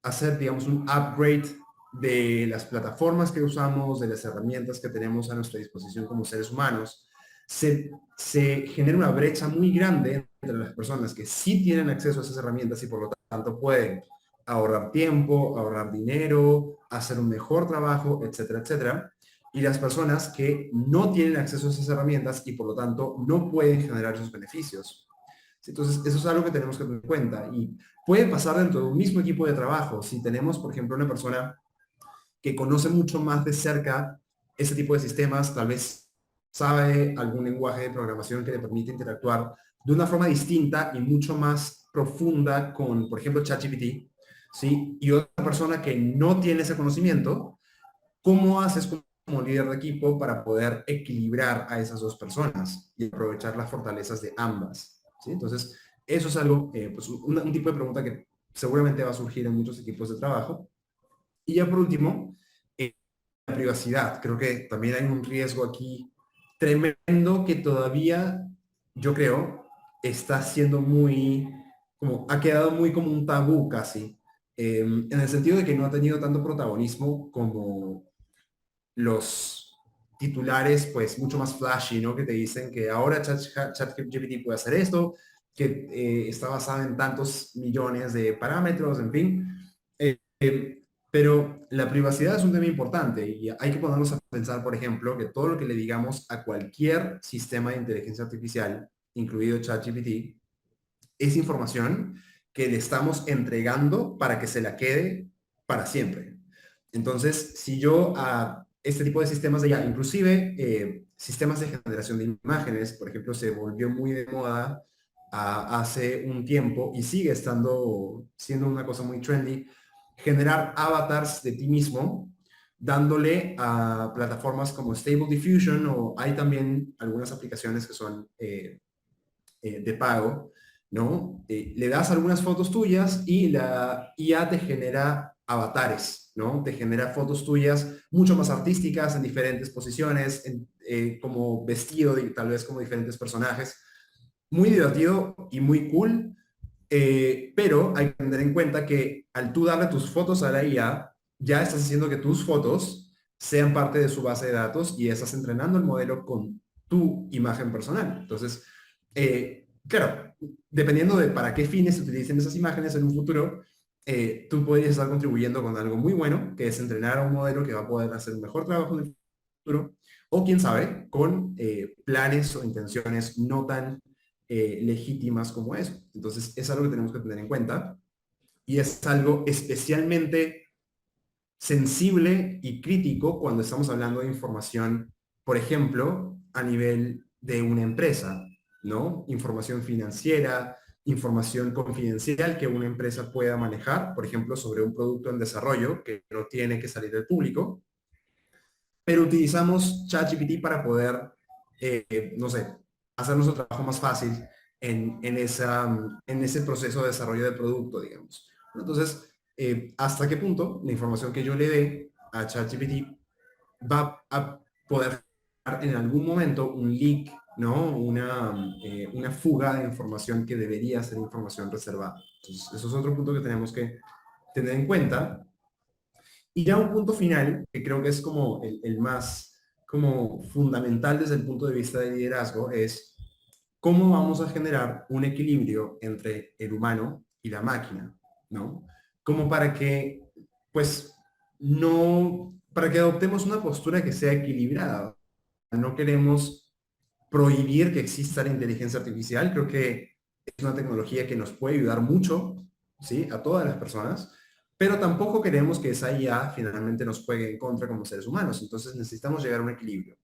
hacer, digamos, un upgrade de las plataformas que usamos, de las herramientas que tenemos a nuestra disposición como seres humanos, se genera una brecha muy grande entre las personas que sí tienen acceso a esas herramientas y por lo tanto pueden ahorrar tiempo, ahorrar dinero, hacer un mejor trabajo, etcétera, etcétera. Y las personas que no tienen acceso a esas herramientas y por lo tanto no pueden generar esos beneficios. Entonces, eso es algo que tenemos que tener en cuenta. Y puede pasar dentro de un mismo equipo de trabajo. Si tenemos, por ejemplo, una persona que conoce mucho más de cerca ese tipo de sistemas, tal vez sabe algún lenguaje de programación que le permite interactuar de una forma distinta y mucho más profunda con, por ejemplo, ChatGPT, ¿sí? Y otra persona que no tiene ese conocimiento, ¿cómo haces como líder de equipo para poder equilibrar a esas dos personas y aprovechar las fortalezas de ambas? ¿Sí? Entonces, eso es algo, pues un tipo de pregunta que seguramente va a surgir en muchos equipos de trabajo. Y ya por último, la privacidad. Creo que también hay un riesgo aquí tremendo que todavía, yo creo, está siendo ha quedado muy como un tabú casi, en el sentido de que no ha tenido tanto protagonismo como los titulares, pues mucho más flashy, ¿no? Que te dicen que ahora ChatGPT puede hacer esto, que está basado en tantos millones de parámetros, en fin. Pero la privacidad es un tema importante y hay que ponernos a pensar, por ejemplo, que todo lo que le digamos a cualquier sistema de inteligencia artificial, incluido ChatGPT, es información que le estamos entregando para que se la quede para siempre. Entonces, si yo a este tipo de sistemas de IA, inclusive sistemas de generación de imágenes, por ejemplo, se volvió muy de moda hace un tiempo y sigue siendo una cosa muy trendy, generar avatars de ti mismo, dándole a plataformas como Stable Diffusion, o hay también algunas aplicaciones que son de pago, ¿no? Le das algunas fotos tuyas y la IA te genera avatares, ¿no? Te genera fotos tuyas mucho más artísticas en diferentes posiciones, como vestido, tal vez como diferentes personajes. Muy divertido y muy cool, Pero hay que tener en cuenta que al tú darle tus fotos a la IA, ya estás haciendo que tus fotos sean parte de su base de datos y estás entrenando el modelo con tu imagen personal. Entonces, claro, dependiendo de para qué fines se utilicen esas imágenes en un futuro, tú podrías estar contribuyendo con algo muy bueno, que es entrenar a un modelo que va a poder hacer un mejor trabajo en el futuro, o quién sabe, con planes o intenciones no tan legítimas como eso. Entonces, es algo que tenemos que tener en cuenta y es algo especialmente sensible y crítico cuando estamos hablando de información, por ejemplo, a nivel de una empresa, ¿no? Información financiera, información confidencial que una empresa pueda manejar, por ejemplo, sobre un producto en desarrollo que no tiene que salir del público, pero utilizamos ChatGPT para poder, no sé, hacer nuestro trabajo más fácil en ese proceso de desarrollo del producto, digamos. Entonces, ¿hasta qué punto la información que yo le dé a ChatGPT va a poder en algún momento un leak, ¿no? Una fuga de información que debería ser información reservada? Entonces, eso es otro punto que tenemos que tener en cuenta. Y ya un punto final, que creo que es como el más como fundamental desde el punto de vista del liderazgo, es cómo vamos a generar un equilibrio entre el humano y la máquina, ¿no? Como para que, pues, no, para que adoptemos una postura que sea equilibrada. No queremos prohibir que exista la inteligencia artificial. Creo que es una tecnología que nos puede ayudar mucho, ¿sí? A todas las personas, pero tampoco queremos que esa IA finalmente nos juegue en contra como seres humanos. Entonces necesitamos llegar a un equilibrio.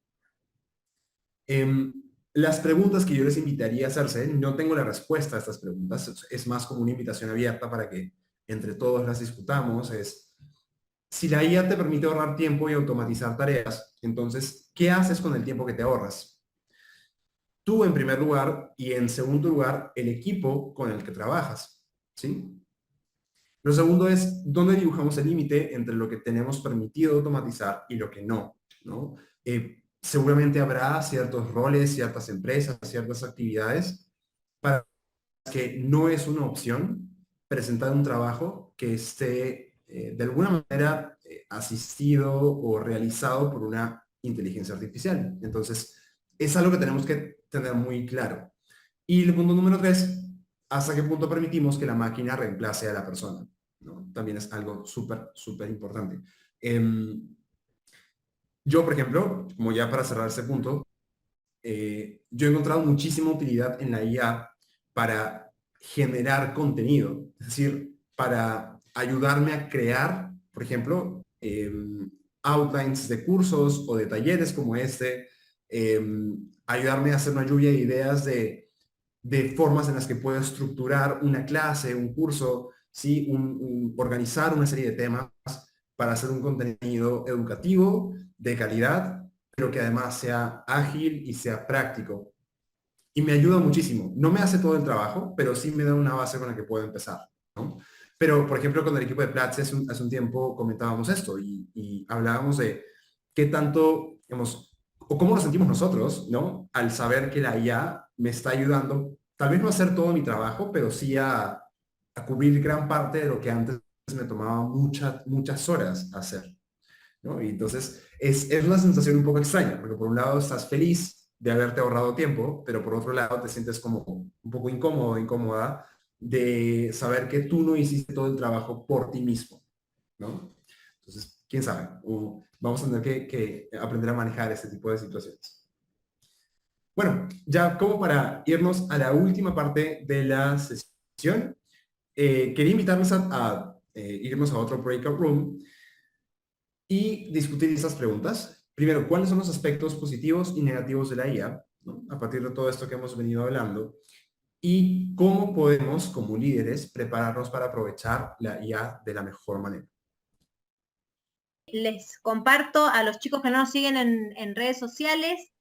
Las preguntas que yo les invitaría a hacerse, no tengo la respuesta a estas preguntas, es más como una invitación abierta para que entre todos las discutamos, es si la IA te permite ahorrar tiempo y automatizar tareas, entonces, ¿qué haces con el tiempo que te ahorras? Tú en primer lugar y en segundo lugar, el equipo con el que trabajas, ¿sí? Lo segundo es, ¿dónde dibujamos el límite entre lo que tenemos permitido automatizar y lo que no, ¿no? Seguramente habrá ciertos roles, ciertas empresas, ciertas actividades para que no es una opción presentar un trabajo que esté de alguna manera asistido o realizado por una inteligencia artificial. Entonces, es algo que tenemos que tener muy claro. Y el punto número 3, ¿hasta qué punto permitimos que la máquina reemplace a la persona? ¿No? También es algo súper, súper importante. Yo, por ejemplo, como ya para cerrar este punto, yo he encontrado muchísima utilidad en la IA para generar contenido, es decir, para ayudarme a crear, por ejemplo, outlines de cursos o de talleres como este, ayudarme a hacer una lluvia de ideas de formas en las que puedo estructurar una clase, un curso, ¿sí? Organizar una serie de temas para hacer un contenido educativo de calidad, pero que además sea ágil y sea práctico. Y me ayuda muchísimo. No me hace todo el trabajo, pero sí me da una base con la que puedo empezar, ¿no? Pero, por ejemplo, con el equipo de Platzi hace un tiempo comentábamos esto y hablábamos de qué tanto, digamos, o cómo nos sentimos nosotros, ¿no? Al saber que la IA me está ayudando, tal vez no a hacer todo mi trabajo, pero sí a cubrir gran parte de lo que antes me tomaba muchas horas hacer, ¿no? Y entonces es una sensación un poco extraña, porque por un lado estás feliz de haberte ahorrado tiempo, pero por otro lado te sientes como un poco incómodo, incómoda de saber que tú no hiciste todo el trabajo por ti mismo, ¿no? Entonces, quién sabe, vamos a tener que aprender a manejar este tipo de situaciones. Bueno, ya como para irnos a la última parte de la sesión, quería invitarnos a irnos a otro breakout room y discutir estas preguntas. Primero, ¿cuáles son los aspectos positivos y negativos de la IA, ¿no? A partir de todo esto que hemos venido hablando? Y cómo podemos, como líderes, prepararnos para aprovechar la IA de la mejor manera. Les comparto a los chicos que no nos siguen en redes sociales,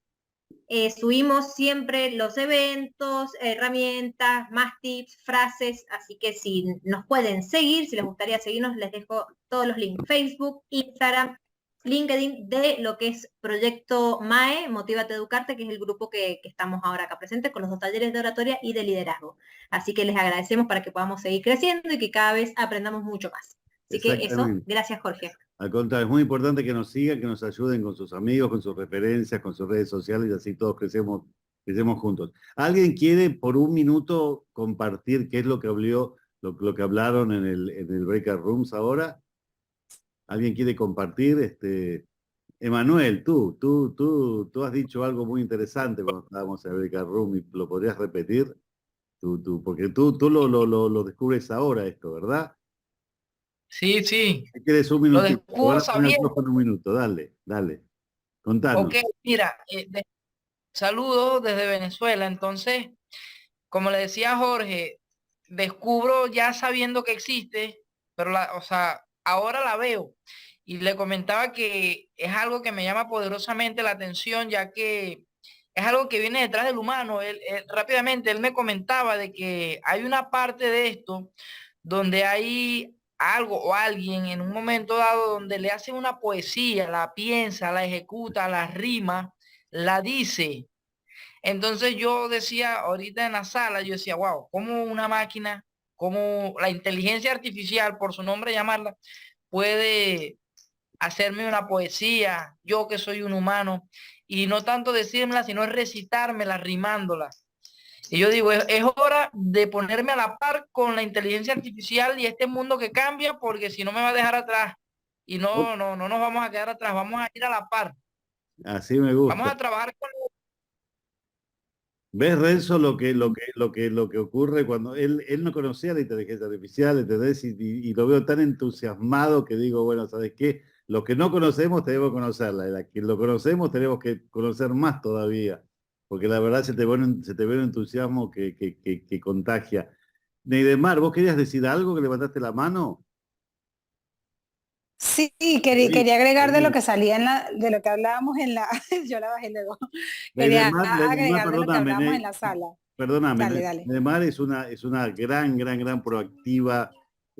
subimos siempre los eventos, herramientas, más tips, frases, así que si nos pueden seguir, si les gustaría seguirnos, les dejo todos los links, Facebook, Instagram, LinkedIn de lo que es Proyecto MAE, Motívate a Educarte, que es el grupo que estamos ahora acá presentes con los 2 talleres de oratoria y de liderazgo. Así que les agradecemos para que podamos seguir creciendo y que cada vez aprendamos mucho más. Así que eso, Exactamente. gracias Jorge. Al contrario, es muy importante que nos sigan, que nos ayuden con sus amigos, con sus referencias, con sus redes sociales, y así todos crecemos juntos. ¿Alguien quiere por un minuto compartir qué es lo que lo que hablaron en el Breakout Rooms ahora? ¿Alguien quiere compartir? Emanuel, tú has dicho algo muy interesante cuando estábamos en el Breakout Room, y lo podrías repetir, porque tú lo descubres ahora esto, ¿verdad? Sí, sí, Si quieres un lo minutito, te voy descubro a poner el sabiendo. micrófono un minuto, dale, contanos. Ok, mira, saludos desde Venezuela. Entonces, como le decía a Jorge, descubro ya sabiendo que existe, pero o sea, ahora la veo. Y le comentaba que es algo que me llama poderosamente la atención, ya que es algo que viene detrás del humano. Rápidamente, él me comentaba de que hay una parte de esto donde hay algo o alguien en un momento dado donde le hace una poesía, la piensa, la ejecuta, la rima, la dice. Entonces yo decía ahorita en la sala, yo decía, wow, como una máquina, como la inteligencia artificial, por su nombre llamarla, puede hacerme una poesía, yo que soy un humano, y no tanto decírmela, sino recitármela, rimándola. Y yo digo, es hora de ponerme a la par con la inteligencia artificial y este mundo que cambia, porque si no me va a dejar atrás. Y no nos vamos a quedar atrás, vamos a ir a la par. Así me Vamos gusta. a trabajar con... ¿Ves, Renzo, lo que ocurre cuando él no conocía la inteligencia artificial, ¿entendés? Y lo veo tan entusiasmado que digo, bueno, ¿sabes qué? Los que no conocemos tenemos que conocerla, y la que lo conocemos tenemos que conocer más todavía, porque la verdad se te ve un entusiasmo que contagia. Neidemar, ¿vos querías decir algo, que levantaste la mano? Sí, Sí, quería agregar de lo sí. que salía de lo que hablábamos en la, yo la bajé luego, quería Neidemar, agregar de lo que perdóname, hablábamos en la sala. Perdóname, Dale. Neymar es una gran proactiva,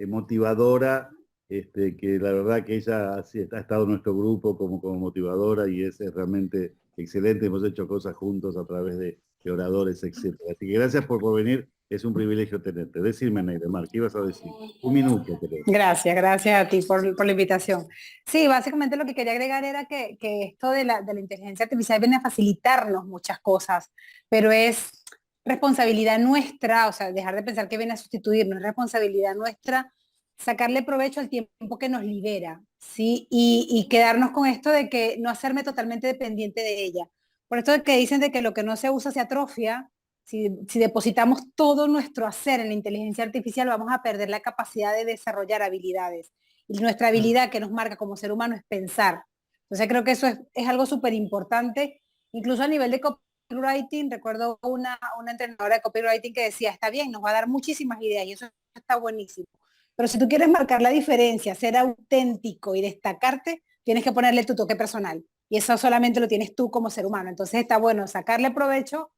motivadora, que la verdad que ella ha estado en nuestro grupo como motivadora, y es realmente excelente. Hemos hecho cosas juntos a través de oradores, etcétera. Así que gracias por venir, es un privilegio tenerte. Decime, Neymar, ¿qué ibas a decir? Un minuto, creo. Gracias a ti por la invitación. Sí, básicamente lo que quería agregar era que esto de la inteligencia artificial viene a facilitarnos muchas cosas, pero es responsabilidad nuestra, o sea, dejar de pensar que viene a sustituirnos, es responsabilidad nuestra sacarle provecho al tiempo que nos libera, ¿sí? Y quedarnos con esto de que no hacerme totalmente dependiente de ella. Por esto de que dicen de que lo que no se usa se atrofia. Si depositamos todo nuestro hacer en la inteligencia artificial, vamos a perder la capacidad de desarrollar habilidades. Y nuestra habilidad que nos marca como ser humano es pensar. Entonces creo que eso es algo súper importante. Incluso a nivel de copywriting, recuerdo una entrenadora de copywriting que decía, está bien, nos va a dar muchísimas ideas y eso está buenísimo. Pero si tú quieres marcar la diferencia, ser auténtico y destacarte, tienes que ponerle tu toque personal. Y eso solamente lo tienes tú como ser humano. Entonces está bueno sacarle provecho,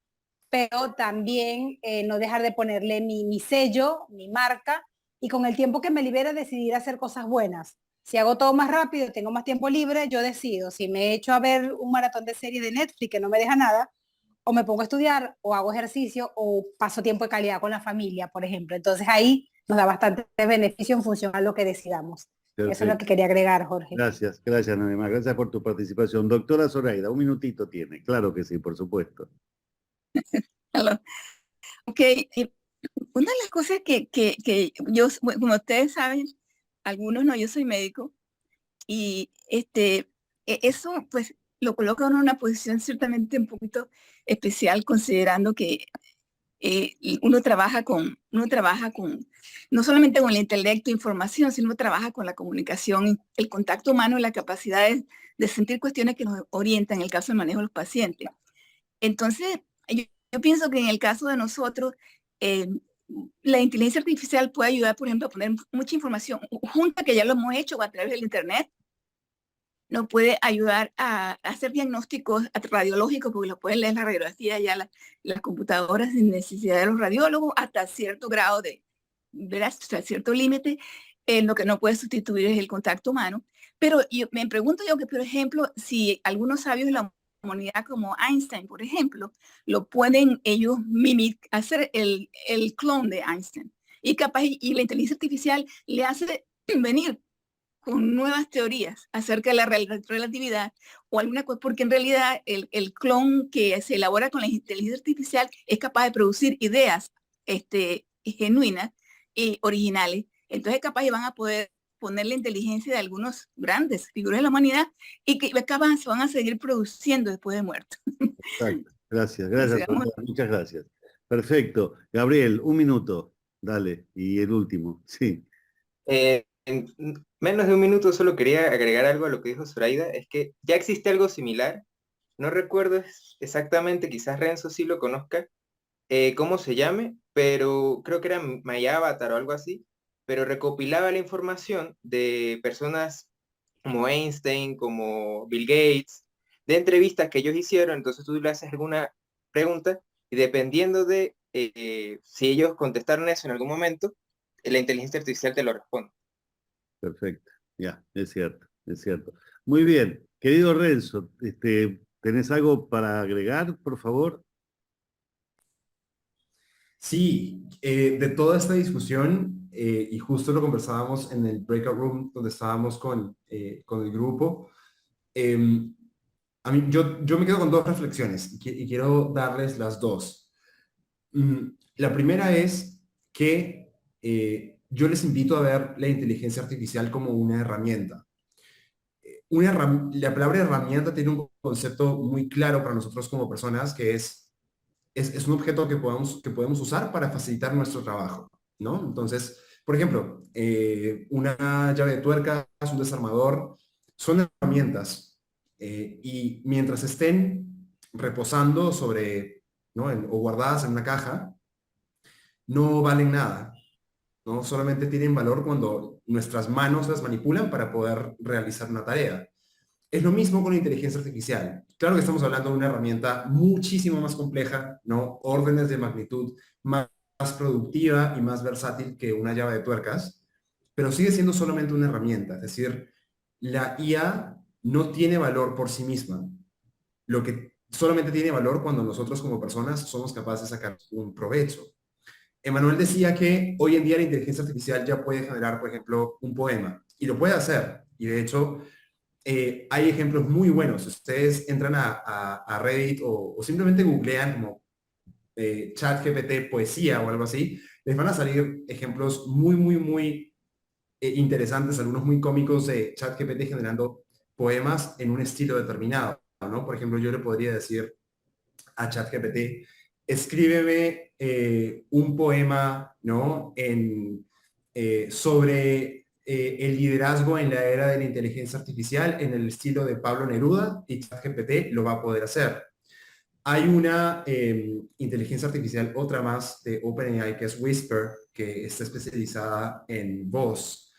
pero también no dejar de ponerle mi sello, mi marca, y con el tiempo que me libera decidir hacer cosas buenas. Si hago todo más rápido, tengo más tiempo libre, yo decido si me echo a ver un maratón de series de Netflix que no me deja nada, o me pongo a estudiar, o hago ejercicio, o paso tiempo de calidad con la familia, por ejemplo. Entonces ahí nos da bastante beneficio en función a lo que decidamos. Eso es lo Perfecto. que quería agregar, Jorge. Gracias, Neymar. Gracias por tu participación. Doctora Zoraida, un minutito tiene. Claro que sí, por supuesto. Aló. Ok, una de las cosas que yo, bueno, como ustedes saben, algunos no, yo soy médico, y eso pues lo coloca uno en una posición ciertamente un poquito especial, considerando que uno trabaja con, no solamente con el intelecto e información, sino trabaja con la comunicación, el contacto humano y la capacidad de sentir cuestiones que nos orientan en el caso del manejo de los pacientes. Entonces, yo pienso que en el caso de nosotros, la inteligencia artificial puede ayudar, por ejemplo, a poner mucha información junta, que ya lo hemos hecho a través del Internet. Nos puede ayudar a hacer diagnósticos radiológicos, porque lo pueden leer la radiografía ya las computadoras sin necesidad de los radiólogos, hasta cierto grado hasta cierto límite. Lo que no puede sustituir es el contacto humano. Pero me pregunto yo que, por ejemplo, si algunos sabios de la humanidad como Einstein, por ejemplo, lo pueden ellos hacer el clon de Einstein. Y capaz, y la inteligencia artificial le hace venir con nuevas teorías acerca de la relatividad o alguna cosa, porque en realidad el clon que se elabora con la inteligencia artificial es capaz de producir ideas genuinas y originales. Entonces capaz van a poder poner la inteligencia de algunos grandes figuras de la humanidad y que capaz se van a seguir produciendo después de muerto. Exacto. Gracias, Entonces, doctora, muchas gracias. Perfecto. Gabriel, un minuto. Dale. Y el último. Sí. En menos de un minuto solo quería agregar algo a lo que dijo Zoraida, es que ya existe algo similar, no recuerdo exactamente, quizás Renzo sí lo conozca, cómo se llame, pero creo que era My Avatar o algo así, pero recopilaba la información de personas como Einstein, como Bill Gates, de entrevistas que ellos hicieron, entonces tú le haces alguna pregunta y dependiendo de si ellos contestaron eso en algún momento, la inteligencia artificial te lo responde. Perfecto. Ya, es cierto, es cierto. Muy bien. Querido Renzo, ¿tenés algo para agregar, por favor? Sí, de toda esta discusión, y justo lo conversábamos en el breakout room donde estábamos con el grupo, a mí, yo me quedo con dos reflexiones y quiero darles las dos. La primera es que yo les invito a ver la inteligencia artificial como una herramienta. La palabra herramienta tiene un concepto muy claro para nosotros como personas, que es un objeto que podemos usar para facilitar nuestro trabajo, ¿no? Entonces, por ejemplo, una llave de tuercas, un desarmador, son herramientas y mientras estén reposando sobre, ¿no? O guardadas en una caja, no valen nada, ¿no? Solamente tienen valor cuando nuestras manos las manipulan para poder realizar una tarea. Es lo mismo con la inteligencia artificial. Claro que estamos hablando de una herramienta muchísimo más compleja, ¿no? Órdenes de magnitud más productiva y más versátil que una llave de tuercas, pero sigue siendo solamente una herramienta. Es decir, la IA no tiene valor por sí misma. Lo que solamente tiene valor cuando nosotros como personas somos capaces de sacar un provecho. Emanuel decía que hoy en día la inteligencia artificial ya puede generar, por ejemplo, un poema, y lo puede hacer. Y de hecho, hay ejemplos muy buenos. Ustedes entran a Reddit o simplemente googlean como ChatGPT poesía o algo así, les van a salir ejemplos muy, muy, muy interesantes, algunos muy cómicos de ChatGPT generando poemas en un estilo determinado, ¿no? Por ejemplo, yo le podría decir a ChatGPT, escríbeme un poema, ¿no? Sobre el liderazgo en la era de la inteligencia artificial en el estilo de Pablo Neruda, y ChatGPT lo va a poder hacer. Hay una inteligencia artificial, otra más de OpenAI, que es Whisper, que está especializada en voz.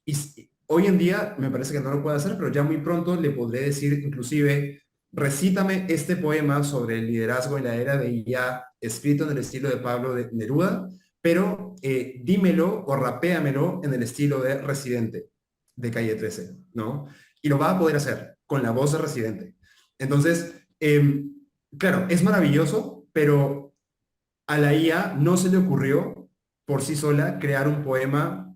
Y hoy en día me parece que no lo puede hacer, pero ya muy pronto le podré decir inclusive, recítame este poema sobre el liderazgo en la era de IA, escrito en el estilo de Pablo Neruda, pero dímelo o rapéamelo en el estilo de Residente, de Calle 13, ¿no? Y lo va a poder hacer con la voz de Residente. Entonces, claro, es maravilloso, pero a la IA no se le ocurrió por sí sola crear un poema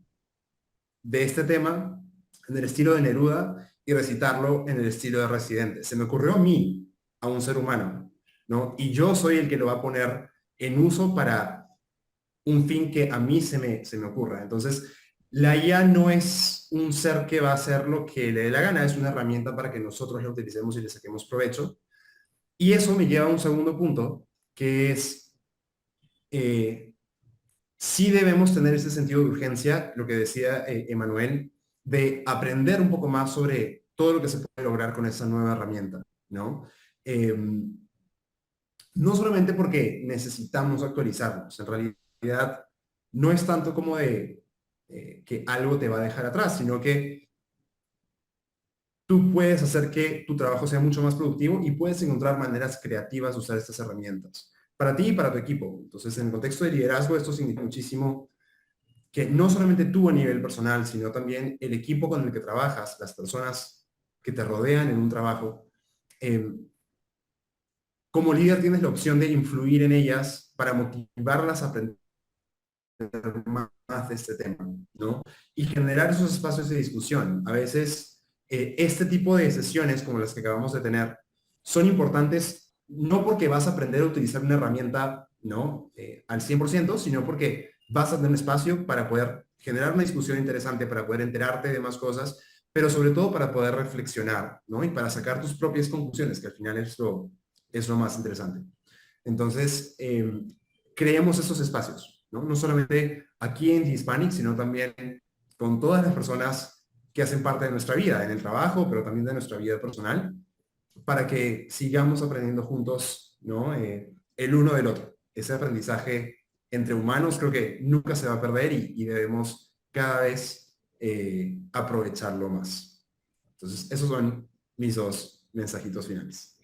de este tema en el estilo de Neruda y recitarlo en el estilo de Residente. Se me ocurrió a mí, a un ser humano, ¿no? Y yo soy el que lo va a poner en uso para un fin que a mí se me ocurra. Entonces, la IA no es un ser que va a hacer lo que le dé la gana, es una herramienta para que nosotros la utilicemos y le saquemos provecho. Y eso me lleva a un segundo punto, que es, sí debemos tener ese sentido de urgencia, lo que decía Emanuel, de aprender un poco más sobre todo lo que se puede lograr con esa nueva herramienta, ¿no? No solamente porque necesitamos actualizarnos, en realidad no es tanto como de que algo te va a dejar atrás, sino que tú puedes hacer que tu trabajo sea mucho más productivo y puedes encontrar maneras creativas de usar estas herramientas para ti y para tu equipo. Entonces, en el contexto de liderazgo, esto significa muchísimo que no solamente tú a nivel personal, sino también el equipo con el que trabajas, las personas que te rodean en un trabajo, como líder tienes la opción de influir en ellas para motivarlas a aprender más de este tema, ¿no? Y generar esos espacios de discusión. A veces este tipo de sesiones como las que acabamos de tener son importantes no porque vas a aprender a utilizar una herramienta, ¿no? Al 100%, sino porque vas a tener un espacio para poder generar una discusión interesante, para poder enterarte de más cosas, pero sobre todo para poder reflexionar, ¿no? Y para sacar tus propias conclusiones, que al final es lo más interesante. Entonces, creemos esos espacios, ¿no? No solamente aquí en The Hispanic, sino también con todas las personas que hacen parte de nuestra vida, en el trabajo, pero también de nuestra vida personal, para que sigamos aprendiendo juntos, ¿no? El uno del otro. Ese aprendizaje entre humanos creo que nunca se va a perder y debemos cada vez aprovecharlo más. Entonces, esos son mis dos mensajitos finales.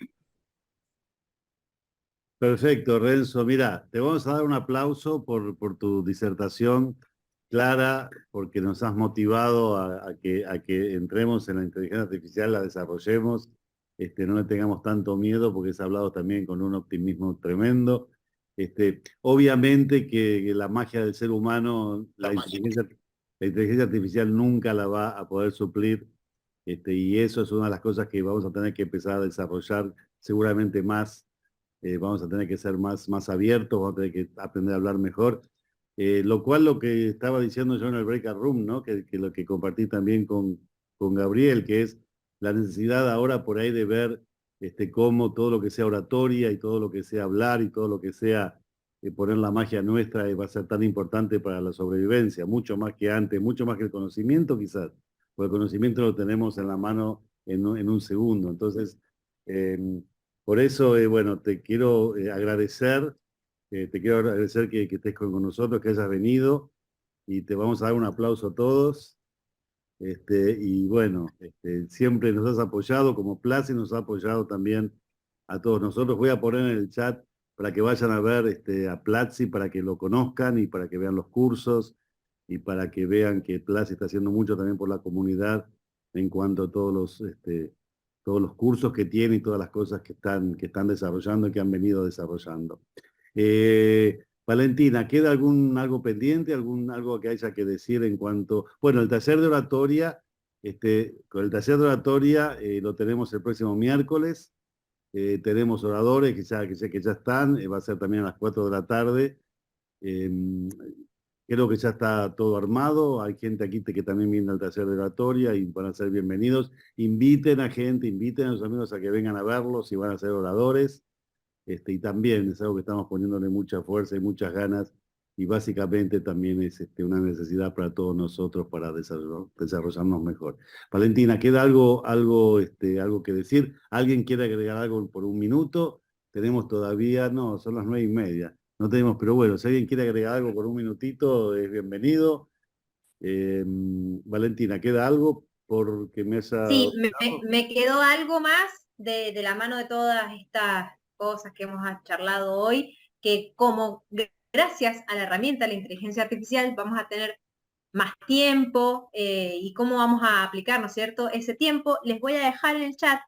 Perfecto, Renzo. Mira, te vamos a dar un aplauso por tu disertación clara, porque nos has motivado a que entremos en la inteligencia artificial, la desarrollemos, no le tengamos tanto miedo, porque has hablado también con un optimismo tremendo. Obviamente que la magia del ser humano, la inteligencia artificial nunca la va a poder suplir, y eso es una de las cosas que vamos a tener que empezar a desarrollar seguramente más. Vamos a tener que ser más abiertos, vamos a tener que aprender a hablar mejor. Lo cual lo que estaba diciendo yo en el breakout room, ¿no? Que lo que compartí también con Gabriel, que es la necesidad ahora por ahí de ver cómo todo lo que sea oratoria y todo lo que sea hablar y todo lo que sea poner la magia nuestra va a ser tan importante para la sobrevivencia, mucho más que antes, mucho más que el conocimiento quizás, porque el conocimiento lo tenemos en la mano en un segundo. Entonces, por eso, bueno, te quiero agradecer que estés con nosotros, que hayas venido, y te vamos a dar un aplauso a todos. Y bueno, siempre nos has apoyado, como Place nos ha apoyado también a todos nosotros. Voy a poner en el chat para que vayan a ver a Platzi, para que lo conozcan y para que vean los cursos y para que vean que Platzi está haciendo mucho también por la comunidad en cuanto a todos los cursos que tiene y todas las cosas que están desarrollando y que han venido desarrollando. Valentina, ¿queda algo pendiente, algo que haya que decir en cuanto... Bueno, el taller de oratoria, con el taller de oratoria lo tenemos el próximo miércoles. Tenemos oradores que ya están, va a ser también a las 4 de la tarde. Creo que ya está todo armado, hay gente aquí que también viene al taller de oratoria y van a ser bienvenidos. Inviten a gente, inviten a sus amigos a que vengan a verlos y van a ser oradores. Y también es algo que estamos poniéndole mucha fuerza y muchas ganas, y básicamente también es una necesidad para todos nosotros para desarrollarnos mejor. Valentina, ¿queda algo que decir? ¿Alguien quiere agregar algo por un minuto? Tenemos todavía, no, son las 9:30. No tenemos, pero bueno, si alguien quiere agregar algo por un minutito, es bienvenido. Valentina, ¿queda algo porque me haya... Sí, me quedó algo más de la mano de todas estas cosas que hemos charlado hoy, que como gracias a la herramienta de la inteligencia artificial vamos a tener más tiempo y cómo vamos a aplicar, ¿no es cierto?, ese tiempo. Les voy a dejar en el chat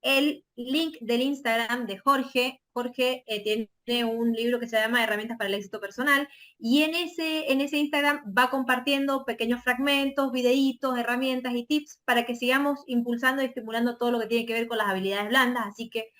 el link del Instagram de Jorge. Jorge tiene un libro que se llama Herramientas para el éxito personal, y en ese Instagram va compartiendo pequeños fragmentos, videitos, herramientas y tips para que sigamos impulsando y estimulando todo lo que tiene que ver con las habilidades blandas. Así que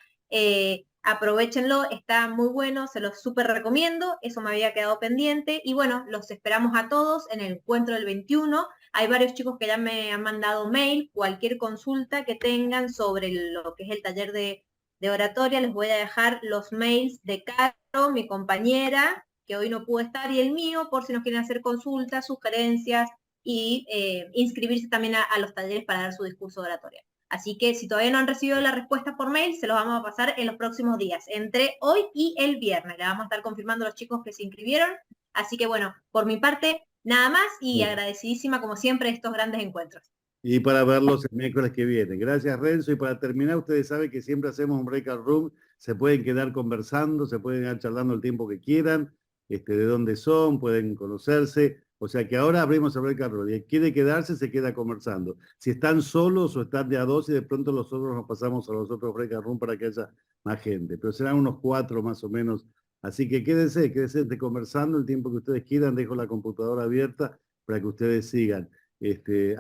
aprovechenlo, está muy bueno, se los súper recomiendo. Eso me había quedado pendiente. Y bueno, los esperamos a todos en el encuentro del 21. Hay varios chicos que ya me han mandado mail. Cualquier consulta que tengan sobre lo que es el taller de oratoria, les voy a dejar los mails de Caro, mi compañera, que hoy no pudo estar, y el mío, por si nos quieren hacer consultas, sugerencias y inscribirse también a los talleres para dar su discurso de oratoria. Así que si todavía no han recibido la respuesta por mail, se los vamos a pasar en los próximos días, entre hoy y el viernes. Le vamos a estar confirmando a los chicos que se inscribieron. Así que bueno, por mi parte, nada más, y agradecidísima como siempre de estos grandes encuentros. Y para verlos el miércoles que viene. Gracias, Renzo. Y para terminar, ustedes saben que siempre hacemos un breakout room. Se pueden quedar conversando, se pueden quedar charlando el tiempo que quieran, de dónde son, pueden conocerse. O sea que ahora abrimos el breakout room. Y quiere quedarse, se queda conversando. Si están solos o están de a dos y de pronto los otros nos pasamos a los otros breakout room para que haya más gente. Pero serán unos 4 más o menos. Así que quédense conversando el tiempo que ustedes quieran. Dejo la computadora abierta para que ustedes sigan.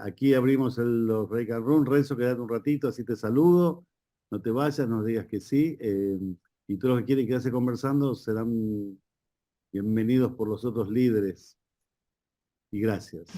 Aquí abrimos los breakout room. Renzo, quédate un ratito, así te saludo. No te vayas, nos digas que sí. Y todos los que quieren quedarse conversando serán bienvenidos por los otros líderes. Y gracias.